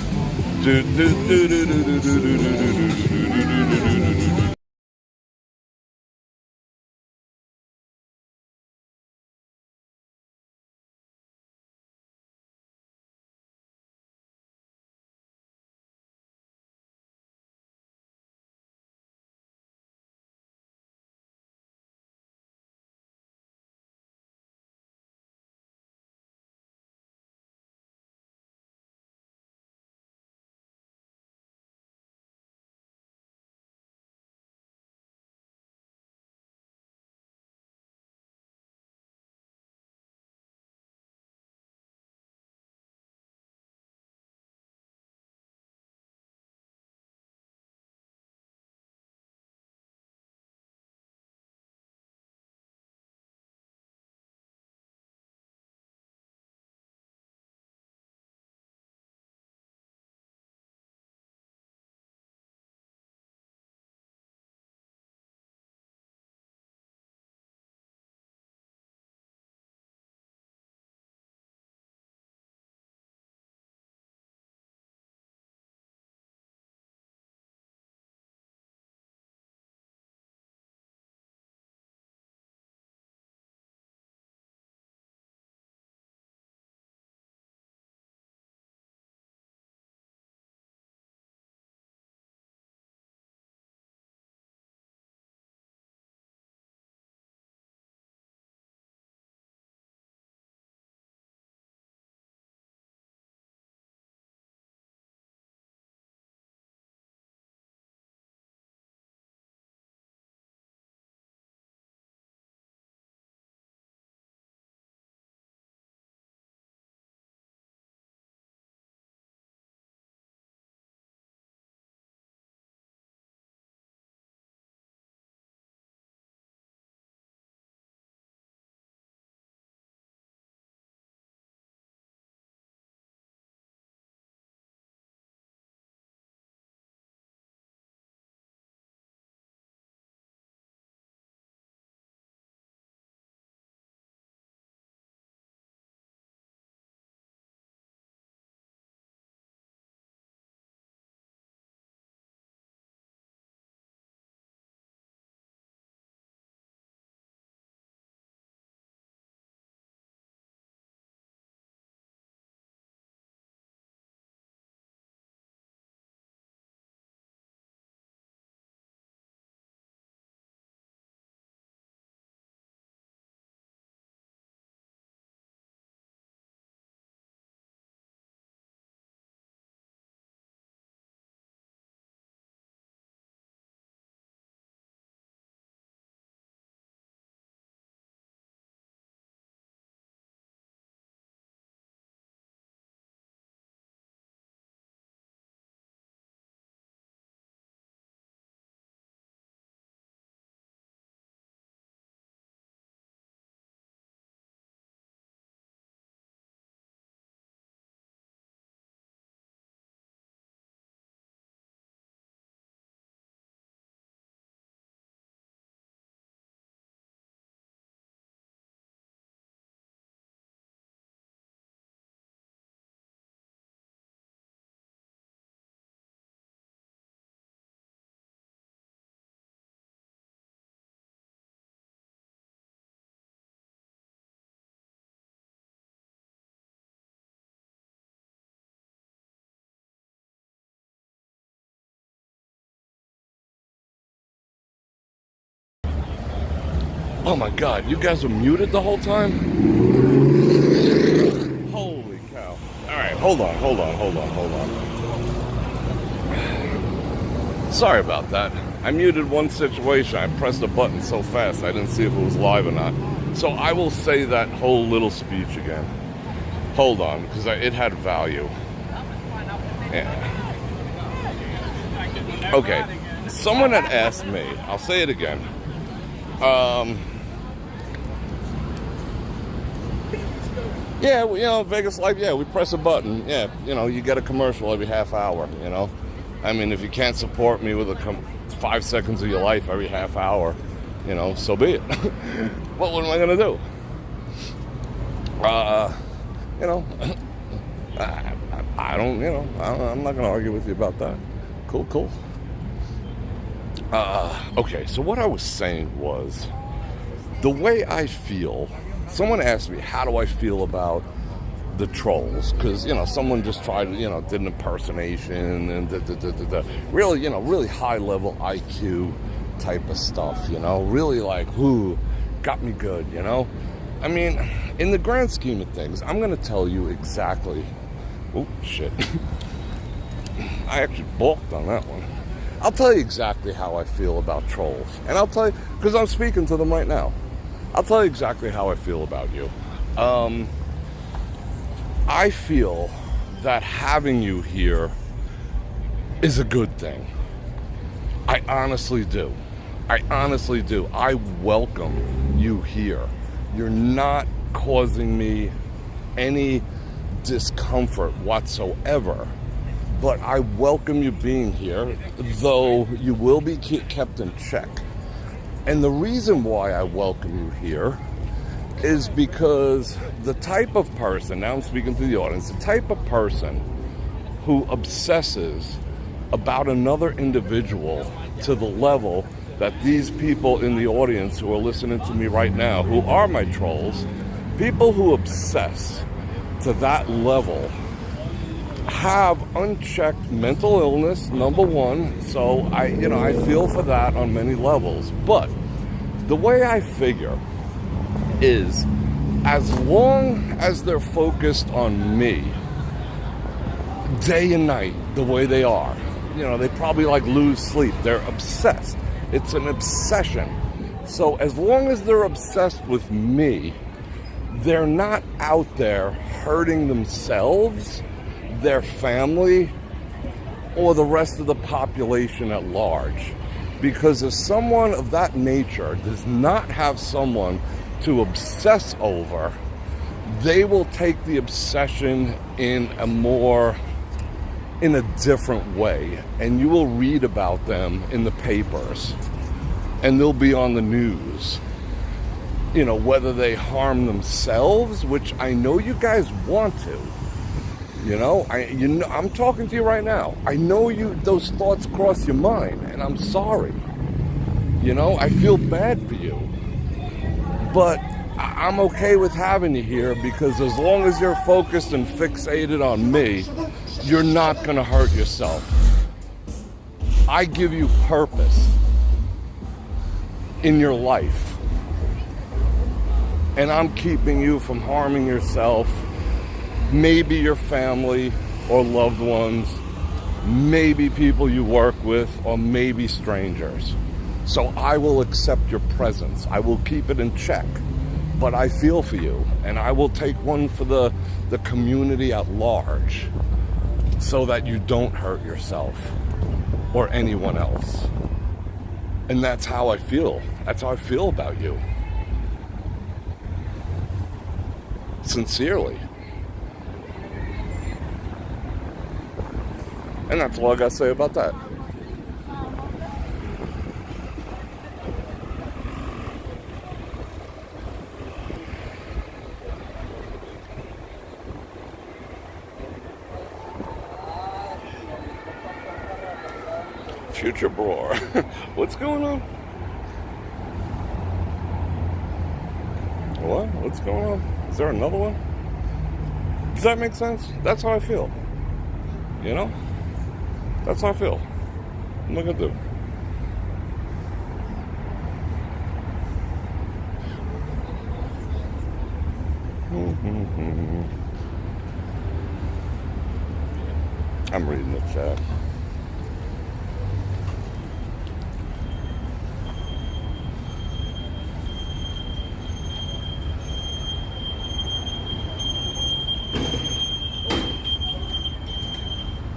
Speaker 1: Oh my God, you guys were muted the whole time? Holy cow. All right, hold on. Sorry about that. I muted one situation. I pressed a button so fast I didn't see if it was live or not. So I will say that whole little speech again. Hold on, because it had value. Yeah. Okay, someone had asked me, I'll say it again. Yeah, well, you know, Vegas Life, yeah, we press a button. Yeah, you know, you get a commercial every half hour, you know. I mean, if you can't support me with 5 seconds of your life every half hour, you know, so be it. What am I going to do? You know, I don't, you know, I'm not going to argue with you about that. Cool. Okay, so what I was saying was, the way I feel, someone asked me, how do I feel about the trolls? Because, you know, someone just tried, you know, did an impersonation and really, you know, really high level IQ type of stuff, you know, really like, whoo, got me good, you know? I mean, in the grand scheme of things, I'm going to tell you exactly, oh, shit. I actually balked on that one. I'll tell you exactly how I feel about trolls. And I'll tell you, because I'm speaking to them right now. I'll tell you exactly how I feel about you. I feel that having you here is a good thing. I honestly do. I welcome you here. You're not causing me any discomfort whatsoever. But I welcome you being here, though you will be kept in check. And the reason why I welcome you here is because the type of person, now I'm speaking to the audience, the type of person who obsesses about another individual to the level that these people in the audience who are listening to me right now, who are my trolls, people who obsess to that level have unchecked mental illness, number one. So I feel for that on many levels. But the way I figure is, as long as they're focused on me day and night the way they are, you know, they probably like lose sleep. They're obsessed. It's an obsession. So as long as they're obsessed with me, they're not out there hurting themselves, their family, or the rest of the population at large. Because if someone of that nature does not have someone to obsess over, they will take the obsession in a different way. And you will read about them in the papers. And they'll be on the news. You know, whether they harm themselves, which I know you guys want to. You know, I'm talking to you right now. I know those thoughts cross your mind, and I'm sorry. You know, I feel bad for you. But I'm okay with having you here, because as long as you're focused and fixated on me, you're not going to hurt yourself. I give you purpose in your life. And I'm keeping you from harming yourself, maybe your family or loved ones, maybe people you work with, or maybe strangers. So I will accept your presence. I will keep it in check. But I feel for you, and I will take one for the community at large, so that you don't hurt yourself or anyone else. And that's how I feel. That's how I feel about you. Sincerely. And that's all I got to say about that. Future Bror. What's going on? What? What's going on? Is there another one? Does that make sense? That's how I feel. You know? That's how I feel. What am I gonna do? I'm reading the chat.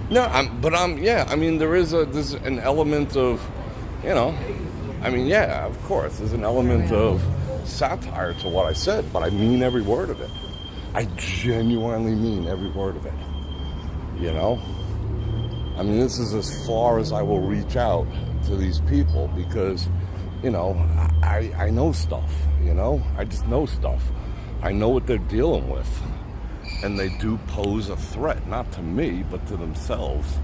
Speaker 1: No, yeah, I mean, there's an element of, you know, I mean, yeah, of course, there's an element of satire to what I said, but I mean every word of it. I genuinely mean every word of it, you know? I mean, this is as far as I will reach out to these people because, you know, I know stuff, you know? I just know stuff. I know what they're dealing with. And they do pose a threat, not to me, but to themselves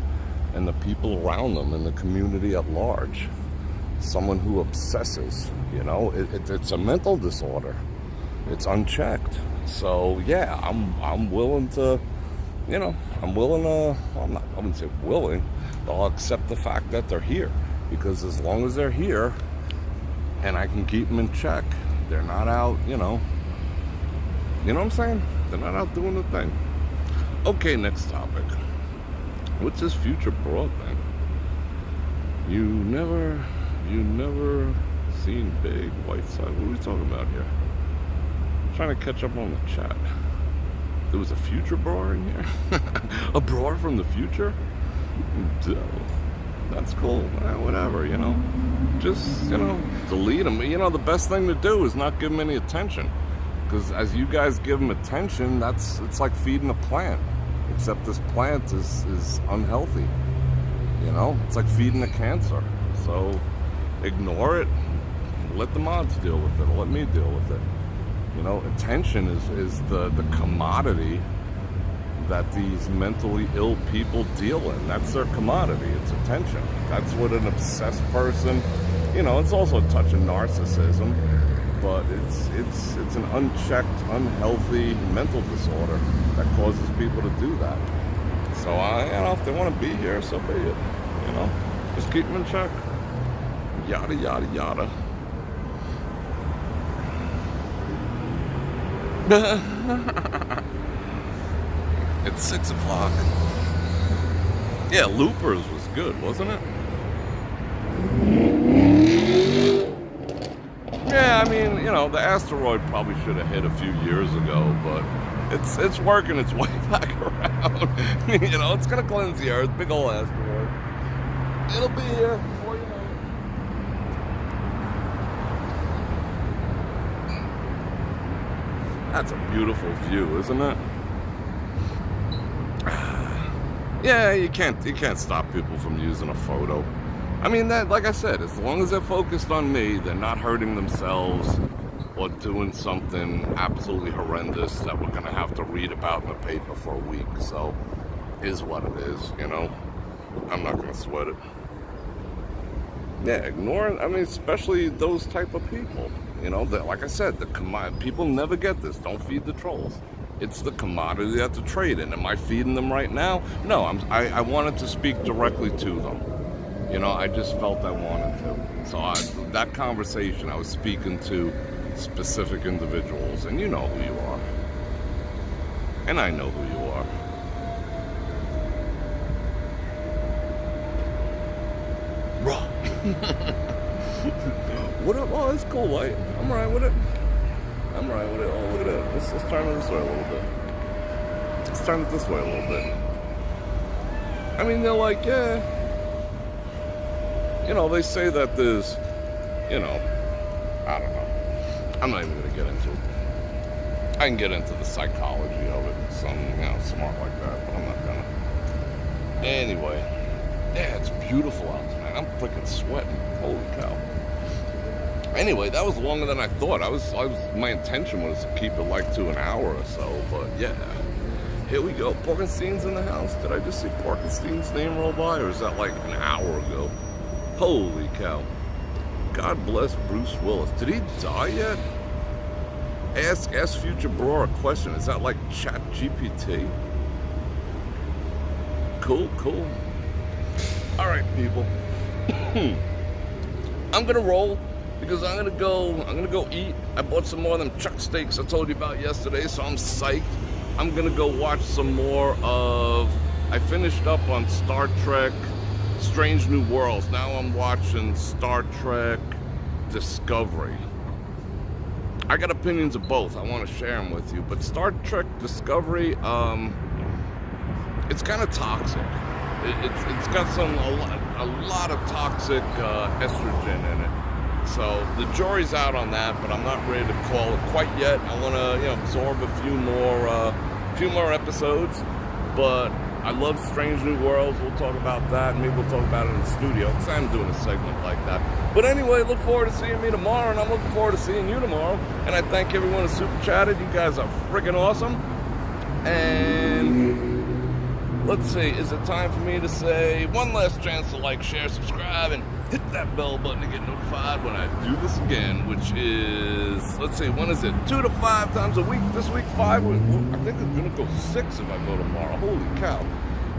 Speaker 1: and the people around them and the community at large. Someone who obsesses, you know, it's a mental disorder. It's unchecked. So yeah, I'm willing to, you know, I wouldn't say willing, but I'll accept the fact that they're here because as long as they're here and I can keep them in check, they're not out, you know what I'm saying? They're not out doing the thing. Okay, next topic. What's this future broad thing? You never seen big white side. What are we talking about here? I'm trying to catch up on the chat. There was a future bra in here? A bra from the future? That's cool. Whatever, you know. Just, you know, delete them. You know, the best thing to do is not give them any attention. Because as you guys give them attention, it's like feeding a plant. Except this plant is unhealthy. You know, it's like feeding a cancer. So ignore it. Let the mods deal with it. Let me deal with it. You know, attention is the commodity that these mentally ill people deal in. That's their commodity. It's attention. That's what an obsessed person, you know, it's also a touch of narcissism. But it's an unchecked, unhealthy mental disorder that causes people to do that. So you know, if they want to be here, so be it. You know, just keep them in check. Yada yada yada. It's 6 o'clock. Yeah, Loopers was good, wasn't it? Yeah, I mean, you know, the asteroid probably should have hit a few years ago, but it's working its way back around. You know, it's gonna cleanse the Earth, big old asteroid. It'll be here before you know it. That's a beautiful view, isn't it? Yeah, you can't stop people from using a photo. I mean, that, like I said, as long as they're focused on me, they're not hurting themselves or doing something absolutely horrendous that we're going to have to read about in the paper for a week. So, is what it is, you know? I'm not going to sweat it. Yeah, ignore it. I mean, especially those type of people. You know, like I said, people never get this. Don't feed the trolls. It's the commodity that to trade in. Am I feeding them right now? No, I wanted to speak directly to them. You know, I just felt I wanted to. So that conversation, I was speaking to specific individuals, and you know who you are. And I know who you are. Raw. What up? Oh, it's cool light. I'm alright with it. Oh, look at that. Let's turn it this way a little bit. Let's turn it this way a little bit. I mean, they're like, yeah. You know, they say that there's, you know, I don't know. I'm not even going to get into it. I can get into the psychology of it, some, you know, smart like that, but I'm not going to. Anyway, yeah, it's beautiful out tonight. I'm freaking sweating. Holy cow. Anyway, that was longer than I thought. My intention was to keep it like to an hour or so, but yeah. Here we go. Porkenstein's in the house. Did I just see Porkenstein's name roll by, or is that like an hour ago? Holy cow. God bless Bruce Willis. Did he die yet? Ask Future Bror a question. Is that like Chat GPT? Cool. Alright, people. I'm gonna roll because I'm gonna go eat. I bought some more of them chuck steaks I told you about yesterday, so I'm psyched. I'm gonna go watch some more of I finished up on Star Trek Strange New Worlds. Now I'm watching Star Trek Discovery. I got opinions of both. I want to share them with you. But Star Trek Discovery, it's kind of toxic. It's got a lot of toxic estrogen in it. So the jury's out on that, but I'm not ready to call it quite yet. I want to, absorb a few more episodes. But I love Strange New Worlds. We'll talk about that. Maybe we'll talk about it in the studio, because I'm doing a segment like that. But anyway, look forward to seeing me tomorrow, and I'm looking forward to seeing you tomorrow. And I thank everyone who super chatted. You guys are freaking awesome. And let's see, is it time for me to say one last chance to like, share, subscribe, and hit that bell button to get notified when I do this again, which is, let's see, when is it? 2 to 5 times a week. This week, 5. I think it's going to go 6 if I go tomorrow. Holy cow.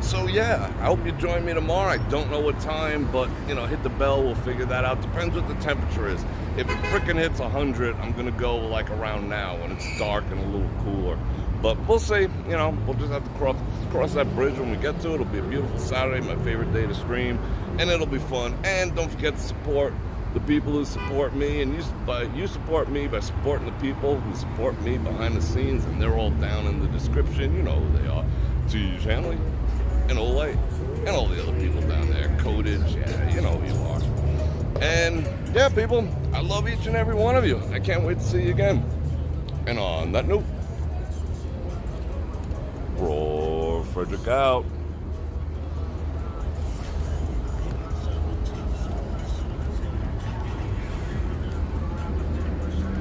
Speaker 1: So yeah, I hope you join me tomorrow. I don't know what time, but, hit the bell. We'll figure that out. Depends what the temperature is. If it freaking hits 100, I'm going to go like around now when it's dark and a little cooler. But we'll see, we'll just have to cross that bridge when we get to it. It'll be a beautiful Saturday, my favorite day to stream, and it'll be fun. And don't forget to support the people who support me, and you support me by supporting the people who support me behind the scenes, and they're all down in the description. You know who they are. T. Hanley, and Olay, and all the other people down there. Codage, yeah, you know who you are. And yeah, people, I love each and every one of you. I can't wait to see you again. And on that note, Bror Fredrik out.